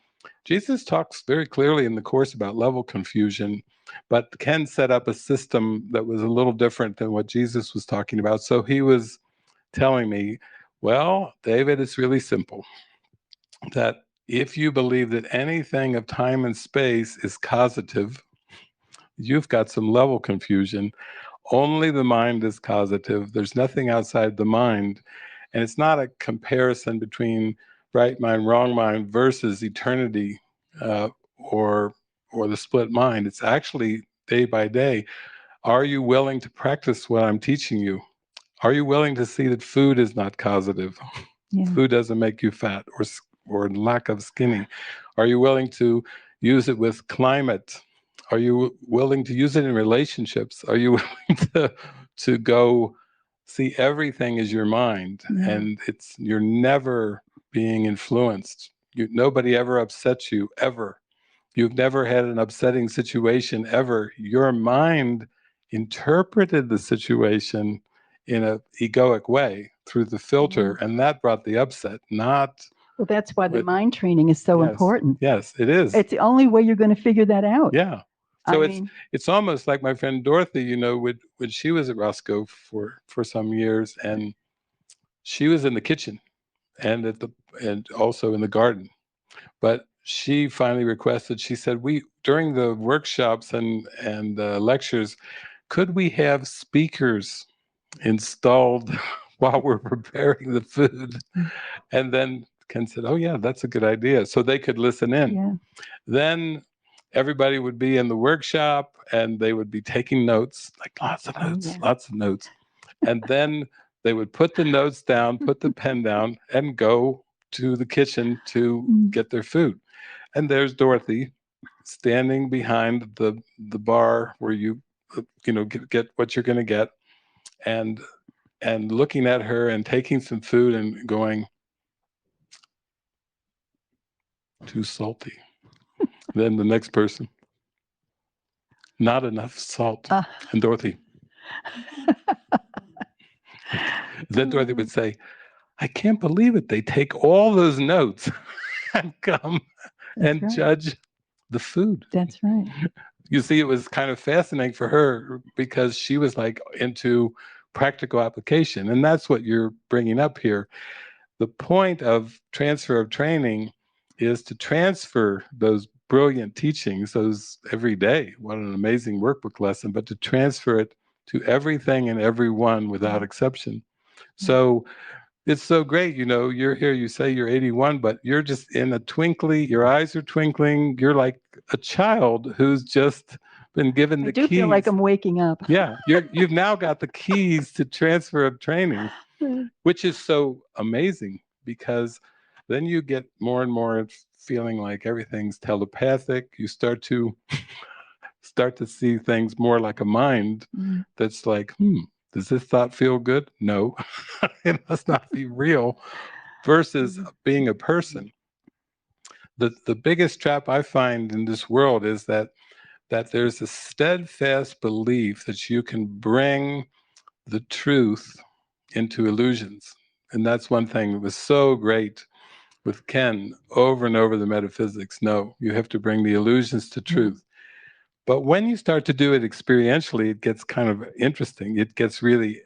Speaker 1: Jesus talks very clearly in the Course about level confusion, but Ken set up a system that was a little different than what Jesus was talking about. So he was telling me, well, David, it's really simple, that if you believe that anything of time and space is causative, you've got some level confusion. Only the mind is causative. There's nothing outside the mind. And it's not a comparison between right mind, wrong mind versus eternity, or the split mind. It's actually day by day. Are you willing to practice what I'm teaching you? Are you willing to see that food is not causative? Food doesn't make you fat or lack of skinny. Are you willing to use it with climate? Are you willing to use it in relationships? Are you willing to go see everything as your mind? And you're never being influenced. Nobody ever upsets you, ever. You've never had an upsetting situation, ever. Your mind interpreted the situation in an egoic way through the filter, and that brought the upset, not...
Speaker 2: Well, that's why the mind training is so important.
Speaker 1: Yes, it is.
Speaker 2: It's the only way you're going to figure that out.
Speaker 1: Yeah. So it's almost like my friend Dorothy, when she was at Roscoe for some years, and she was in the kitchen, and and also in the garden. But she finally requested, she said, we, during the workshops and lectures, could we have speakers installed while we're preparing the food? And then Ken said, oh yeah, that's a good idea. So they could listen in.
Speaker 2: Yeah.
Speaker 1: Then everybody would be in the workshop and they would be taking notes, like lots of notes,
Speaker 2: yeah.
Speaker 1: lots of notes. And then they would put the notes down, put the pen down, and go to the kitchen to get their food. And there's Dorothy standing behind the bar where you get what you're going to get, and looking at her and taking some food and going, too salty. Then the next person, not enough salt. And Dorothy. Then Dorothy would say, I can't believe it. They take all those notes and come and judge the food.
Speaker 2: That's right.
Speaker 1: You see, it was kind of fascinating for her because she was like into practical application. And that's what you're bringing up here. The point of transfer of training is to transfer those brilliant teachings, those every day. What an amazing workbook lesson, but to transfer it to everything and everyone without exception. So it's so great, you're here, you say you're 81, but you're just in a twinkly, your eyes are twinkling. You're like a child who's just been given the keys.
Speaker 2: I do feel like I'm waking up.
Speaker 1: Yeah, you've now got the keys to transfer of training, which is so amazing, because then you get more and more feeling like everything's telepathic. You start to see things more like a mind that's like, does this thought feel good? No, it must not be real. Versus being a person. The biggest trap I find in this world is that there's a steadfast belief that you can bring the truth into illusions. And that's one thing that was so great with Ken over and over, the metaphysics. No, you have to bring the illusions to truth. But when you start to do it experientially, it gets kind of interesting. It gets really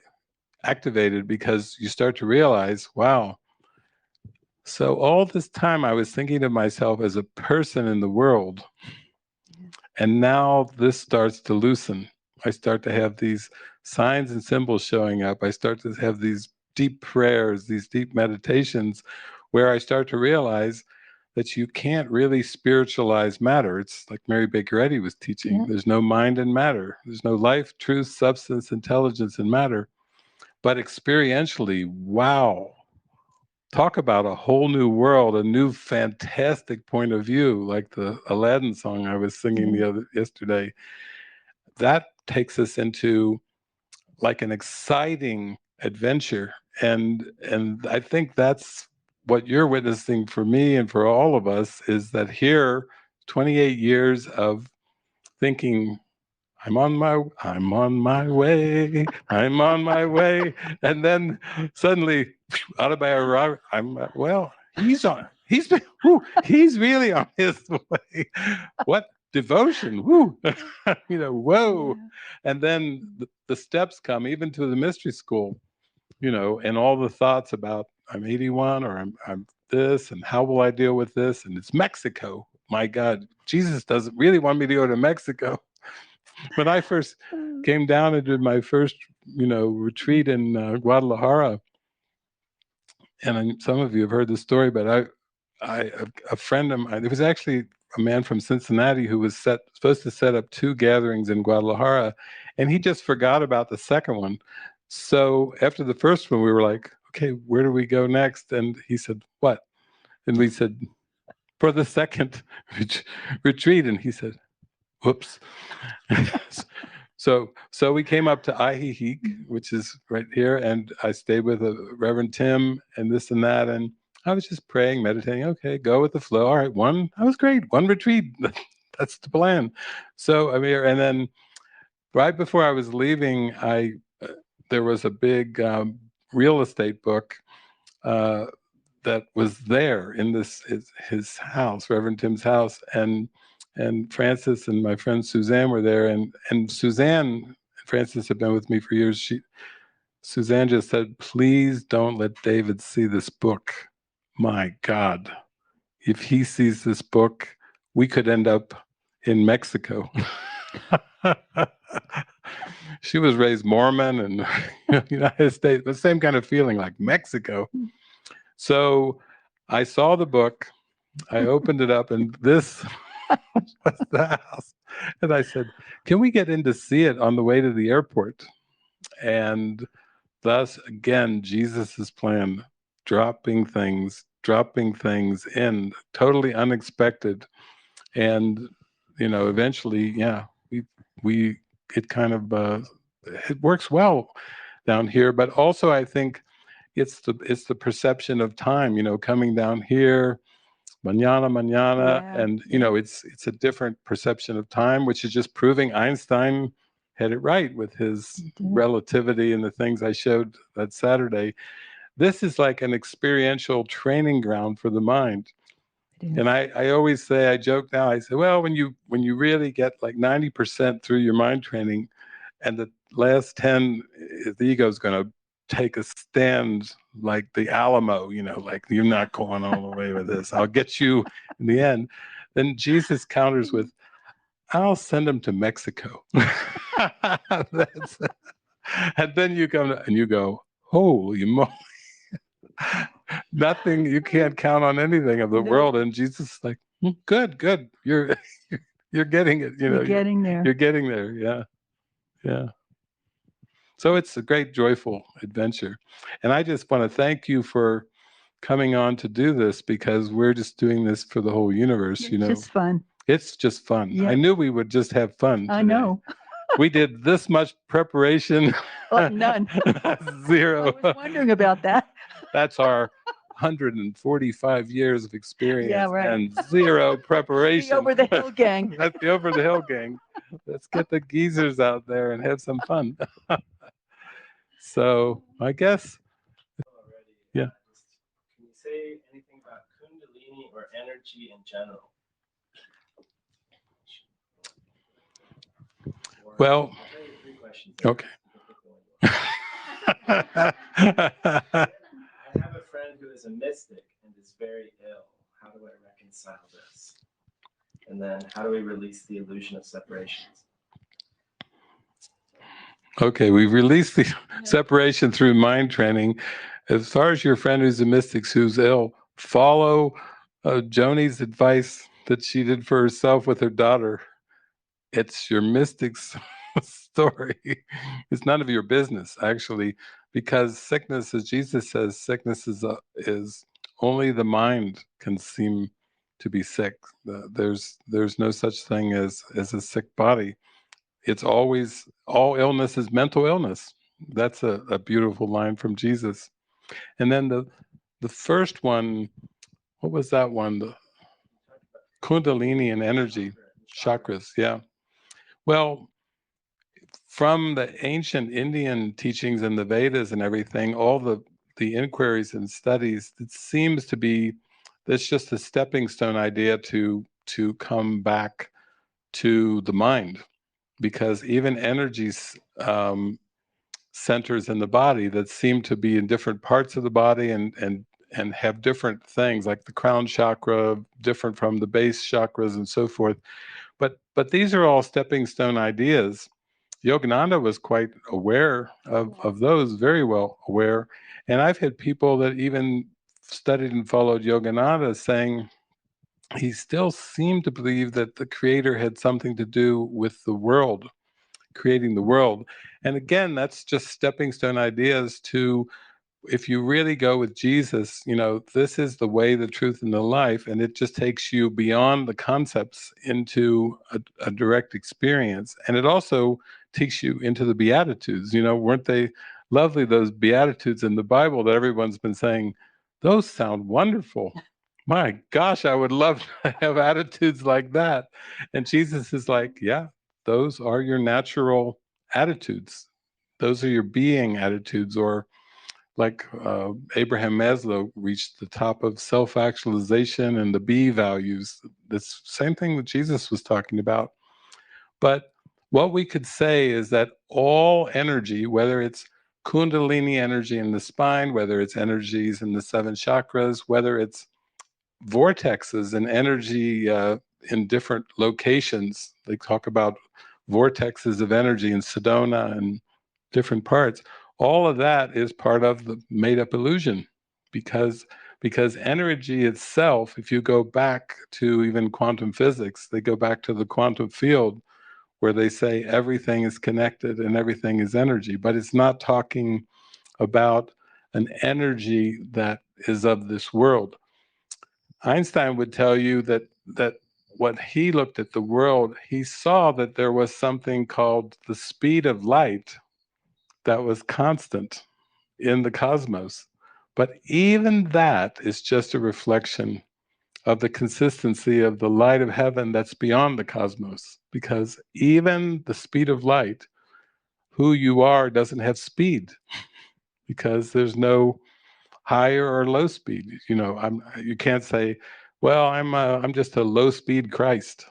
Speaker 1: activated because you start to realize, wow, so all this time I was thinking of myself as a person in the world. And now this starts to loosen. I start to have these signs and symbols showing up. I start to have these deep prayers, these deep meditations, where I start to realize that you can't really spiritualize matter. It's like Mary Baker Eddy was teaching. Yeah. There's no mind in matter. There's no life, truth, substance, intelligence in matter. But experientially, wow, talk about a whole new world, a new fantastic point of view, like the Aladdin song I was singing yesterday. That takes us into like an exciting adventure. And I think that's what you're witnessing for me and for all of us, is that here, 28 years of thinking, I'm on my way, I'm on my way. And then suddenly, he's really on his way. What devotion, woo, whoa. Yeah. And then the steps come even to the mystery school, and all the thoughts about I'm 81 or I'm this, and how will I deal with this? And it's Mexico. My God, Jesus doesn't really want me to go to Mexico. When I first came down and did my first, retreat in Guadalajara, and some of you have heard the story, but a friend of mine, there was actually a man from Cincinnati who was supposed to set up 2 gatherings in Guadalajara, and he just forgot about the second one. So after the first one, we were like, okay, where do we go next? And he said, what? And we said, for the second retreat. And he said, whoops. So we came up to Ajijic, which is right here, and I stayed with Reverend Tim and this and that, and I was just praying, meditating. Okay, go with the flow. All right, that was great. One retreat, that's the plan. So I'm here, and then right before I was leaving, there was a big real estate book that was there in his house, Reverend Tim's house, and Francis and my friend Suzanne were there, and Suzanne and Francis have been with me for years. Suzanne just said, please don't let David see this book. my God, if he sees this book, we could end up in Mexico. She was raised Mormon and United States, the same kind of feeling like Mexico. So I saw the book, I opened it up, and this was the house. And I said, can we get in to see it on the way to the airport? And thus, again, Jesus's plan, dropping things in, totally unexpected. And, eventually, yeah, we it kind of, it works well down here. But also, I think it's the perception of time, coming down here, mañana,
Speaker 2: Yeah,
Speaker 1: and it's a different perception of time, which is just proving Einstein had it right with his relativity and the things I showed that Saturday. This is like an experiential training ground for the mind. And I always say, I joke now, I say, well, when you really get like 90% through your mind training, and the last 10, the ego is going to take a stand like the Alamo, like you're not going all the way with this. I'll get you in the end. Then Jesus counters with, I'll send him to Mexico. And then you come and you go, holy moly. Nothing, you can't count on anything of the world. And Jesus is like, good. You're getting it.
Speaker 2: You're getting there.
Speaker 1: You're getting there. Yeah. Yeah. So it's a great, joyful adventure. And I just want to thank you for coming on to do this, because we're just doing this for the whole universe,
Speaker 2: It's just fun.
Speaker 1: It's just fun.
Speaker 2: Yeah.
Speaker 1: I knew we would just have fun today.
Speaker 2: I know.
Speaker 1: We did this much preparation.
Speaker 2: None.
Speaker 1: Zero.
Speaker 2: I was wondering about that.
Speaker 1: That's our 145 years of experience,
Speaker 2: Yeah, right.
Speaker 1: and zero preparation.
Speaker 2: The over the hill gang.
Speaker 1: That's the over the hill gang. Let's get the geezers out there and have some fun. So I guess, yeah.
Speaker 3: Can you say anything about Kundalini or energy in general?
Speaker 1: Well, okay.
Speaker 3: I have a friend who is a mystic and is very ill. How do I reconcile this? And then how do we release the illusion of separations?
Speaker 1: Okay, we've released the separation through mind training. As far as your friend who's a mystic who's ill, follow Joni's advice that she did for herself with her daughter. It's your mystic's story. It's none of your business, actually, because sickness, as Jesus says, sickness is only the mind can seem to be sick. There's no such thing as a sick body. It's always, all illness is mental illness. That's a beautiful line from Jesus. And then the first one, what was that one? The Kundalini and energy, chakras, yeah. Well, from the ancient Indian teachings and the Vedas and everything, all the inquiries and studies, it seems to be, that's just a stepping stone idea to come back to the mind, because even energies, centers in the body that seem to be in different parts of the body and have different things, like the crown chakra, different from the base chakras and so forth. But these are all stepping stone ideas. Yogananda was quite aware of those, very well aware. And I've had people that even studied and followed Yogananda saying he still seemed to believe that the creator had something to do with the world, creating the world. And again, that's just stepping stone ideas to, if you really go with Jesus, this is the way, the truth, and the life, and it just takes you beyond the concepts into a direct experience. And it also takes you into the Beatitudes. Weren't they lovely, those Beatitudes in the Bible that everyone's been saying, those sound wonderful. My gosh, I would love to have attitudes like that. And Jesus is like, yeah, those are your natural attitudes. Those are your being attitudes, or like Abraham Maslow reached the top of self-actualization and the B values. This same thing that Jesus was talking about. But what we could say is that all energy, whether it's Kundalini energy in the spine, whether it's energies in the 7 chakras, whether it's vortexes and energy in different locations. They talk about vortexes of energy in Sedona and different parts. All of that is part of the made-up illusion, because energy itself, if you go back to even quantum physics, they go back to the quantum field where they say everything is connected and everything is energy, but it's not talking about an energy that is of this world. Einstein would tell you that what he looked at the world, he saw that there was something called the speed of light that was constant in the cosmos. But even that is just a reflection of the consistency of the light of heaven that's beyond the cosmos. Because even the speed of light, who you are doesn't have speed, because there's no higher or low speed. You know, you can't say, well, I'm just a low speed Christ.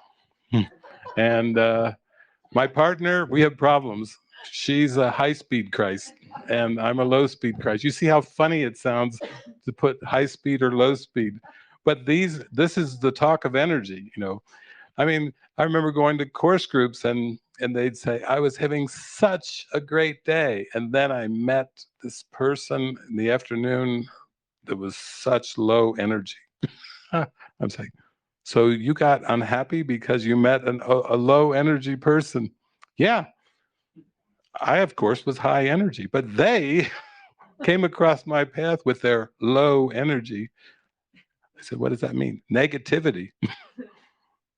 Speaker 1: And my partner, we have problems. She's a high speed Christ and I'm a low speed Christ. You see how funny it sounds to put high speed or low speed. But this is the talk of energy, you know. I mean, I remember going to course groups and they'd say, I was having such a great day. And then I met this person in the afternoon that was such low energy. I'm saying, so you got unhappy because you met a low energy person? Yeah, I, of course, was high energy, but they came across my path with their low energy. I said, what does that mean? Negativity.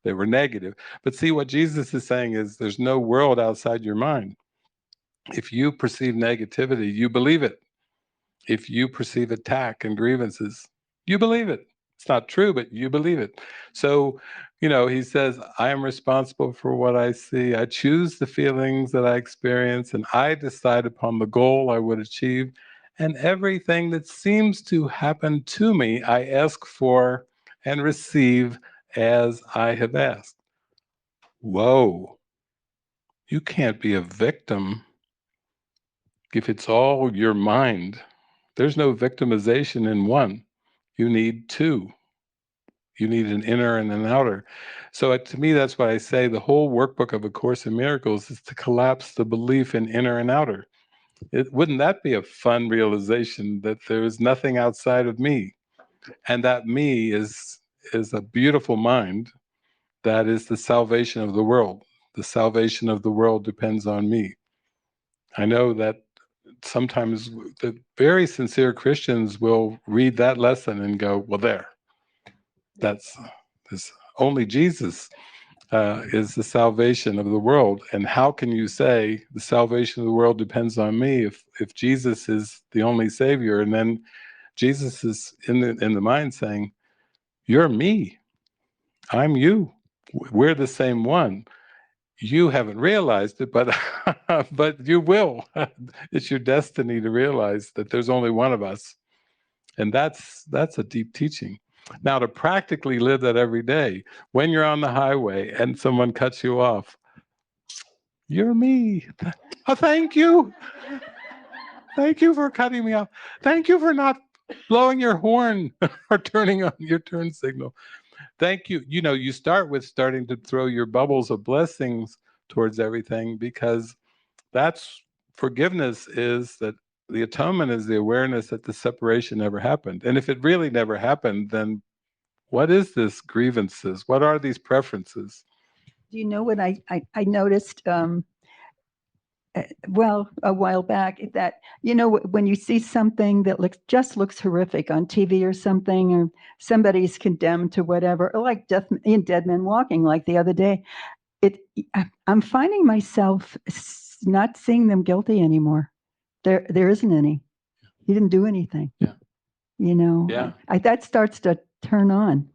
Speaker 1: They were negative. But see, what Jesus is saying is there's no world outside your mind. If you perceive negativity, you believe it. If you perceive attack and grievances, you believe it. It's not true, but you believe it. So, you know, he says, I am responsible for what I see. I choose the feelings that I experience, and I decide upon the goal I would achieve. And everything that seems to happen to me, I ask for and receive as I have asked. Whoa, you can't be a victim if it's all your mind. There's no victimization in one. You need two. You need an inner and an outer. So to me, that's why I say the whole workbook of A Course in Miracles is to collapse the belief in inner and outer. Wouldn't that be a fun realization, that there is nothing outside of me? And that me is a beautiful mind that is the salvation of the world. The salvation of the world depends on me. I know that sometimes the very sincere Christians will read that lesson and go, well, that's only Jesus is the salvation of the world. And how can you say the salvation of the world depends on me if Jesus is the only savior? And then Jesus is in the mind saying, you're me, I'm you, we're the same one. You haven't realized it, but but you will. It's your destiny to realize that there's only one of us. And that's a deep teaching. Now, to practically live that every day, when you're on the highway and someone cuts you off, you're me. Oh, thank you. Thank you for cutting me off. Thank you for not blowing your horn or turning on your turn signal. Thank you. You know, you start with starting to throw your bubbles of blessings towards everything, because that's forgiveness, is that the atonement is the awareness that the separation never happened. And if it really never happened, then what is this grievances? What are these preferences?
Speaker 2: Do you know what I noticed? Well, a while back, that, you know, when you see something that looks horrific on TV or something, or somebody's condemned to whatever, or like Dead Men Walking, like the other day, I'm finding myself not seeing them guilty anymore. There isn't any. He didn't do anything.
Speaker 1: Yeah.
Speaker 2: You know.
Speaker 1: Yeah.
Speaker 2: That starts to turn on,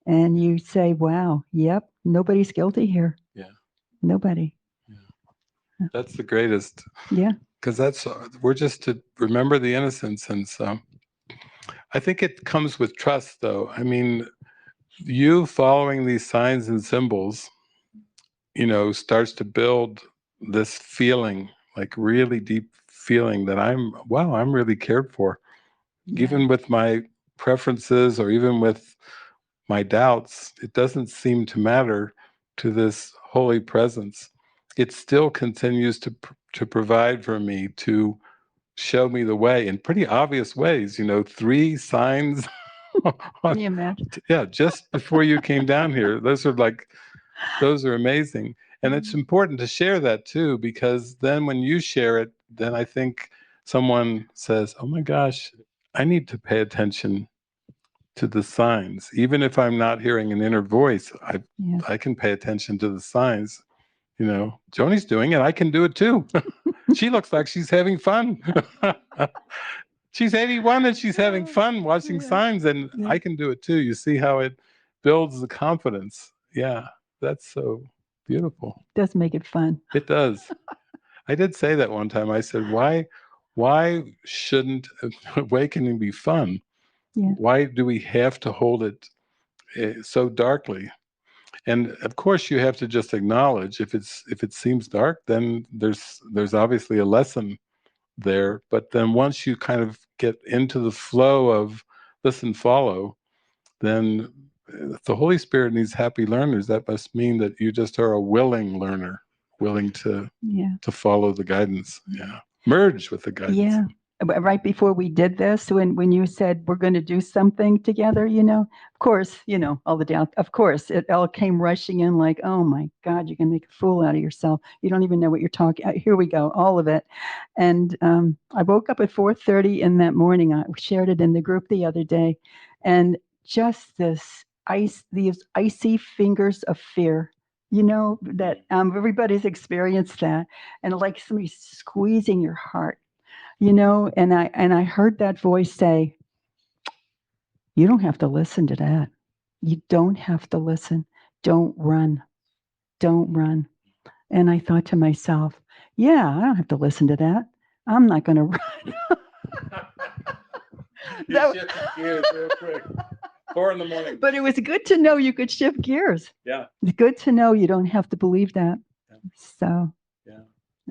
Speaker 2: and you say, "Wow, yep, nobody's guilty here.
Speaker 1: Yeah.
Speaker 2: Nobody."
Speaker 1: That's the greatest.
Speaker 2: Yeah.
Speaker 1: Because we're just to remember the innocence. And so I think it comes with trust, though. I mean, you following these signs and symbols, you know, starts to build this feeling, like really deep feeling that I'm really cared for.
Speaker 2: Yeah.
Speaker 1: Even with my preferences or even with my doubts, it doesn't seem to matter to this holy presence. It still continues to provide for me, to show me the way in pretty obvious ways. 3 signs
Speaker 2: Can you imagine?
Speaker 1: yeah, just before you came down here. Those are amazing. And it's important to share that too, because then when you share it, then I think someone says, oh my gosh, I need to pay attention to the signs. Even if I'm not hearing an inner voice,
Speaker 2: Yeah.
Speaker 1: I can pay attention to the signs. Joni's doing it, I can do it too. She looks like she's having fun. She's 81 and she's having fun watching signs, and I can do it too. You see how it builds the confidence. Yeah, that's so beautiful.
Speaker 2: Does make it fun.
Speaker 1: It does. I did say that one time. I said, why shouldn't awakening be fun?
Speaker 2: Yeah.
Speaker 1: Why do we have to hold it so darkly? And of course, you have to just acknowledge if it seems dark, then there's obviously a lesson there. But then once you kind of get into the flow of listen, follow, then if the Holy Spirit needs happy learners, that must mean that you just are a willing learner, willing to follow the guidance. Yeah, merge with the guidance.
Speaker 2: Yeah. Right before we did this, when you said we're going to do something together, of course, all the doubt, of course, it all came rushing in like, oh my God, you're going to make a fool out of yourself. You don't even know what you're talking about. Here we go, all of it. And I woke up at 4:30 in that morning. I shared it in the group the other day. And just these icy fingers of fear, that everybody's experienced that. And like somebody squeezing your heart. And I heard that voice say, you don't have to listen to that. You don't have to listen. Don't run. Don't run. And I thought to myself, yeah, I don't have to listen to that. I'm not going to run.
Speaker 1: You shifted gears real quick. 4 a.m.
Speaker 2: But it was good to know you could shift gears.
Speaker 1: Yeah.
Speaker 2: It's good to know you don't have to believe that.
Speaker 1: Yeah.
Speaker 2: So.
Speaker 1: Yeah.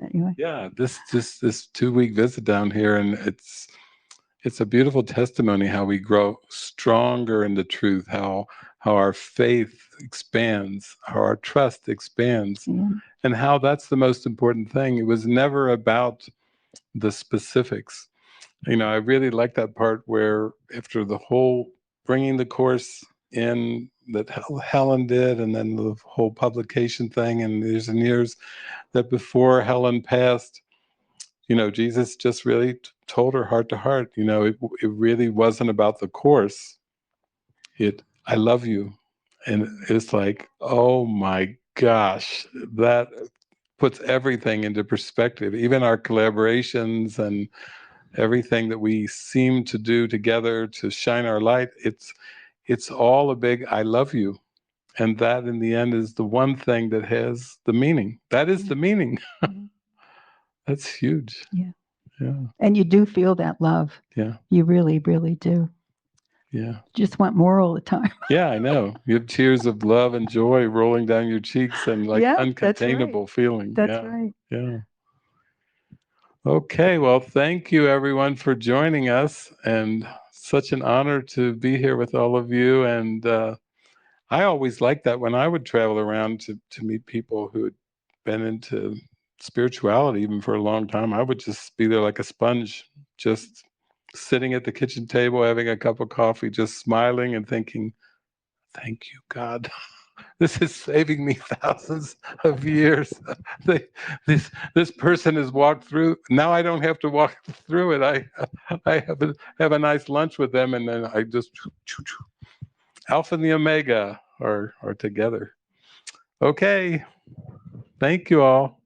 Speaker 2: Anyway.
Speaker 1: Yeah, this 2-week visit down here, and it's a beautiful testimony how we grow stronger in the truth, how our faith expands, how our trust expands, and how that's the most important thing. It was never about the specifics. I really like that part where after the whole bringing the course in that Helen did, and then the whole publication thing and years and years, that before Helen passed, Jesus just really told her heart to heart, it really wasn't about the course. I love you. And it's like, oh my gosh, that puts everything into perspective, even our collaborations and everything that we seem to do together to shine our light. It's all a big I love you. And that in the end is the one thing that has the meaning. That is the meaning. That's huge.
Speaker 2: Yeah.
Speaker 1: Yeah.
Speaker 2: And you do feel that love.
Speaker 1: Yeah.
Speaker 2: You really, really do.
Speaker 1: Yeah.
Speaker 2: Just want more all the time.
Speaker 1: Yeah, I know. You have tears of love and joy rolling down your cheeks and like uncontainable feeling.
Speaker 2: That's right.
Speaker 1: Yeah. Okay. Well, thank you everyone for joining us, and such an honor to be here with all of you. And I always liked that when I would travel around to meet people who had been into spirituality even for a long time. I would just be there like a sponge, just sitting at the kitchen table, having a cup of coffee, just smiling and thinking, thank you, God. This is saving me thousands of years. This person has walked through. Now I don't have to walk through it. I have a nice lunch with them, and then I just Alpha and the Omega are together. Okay. Thank you all.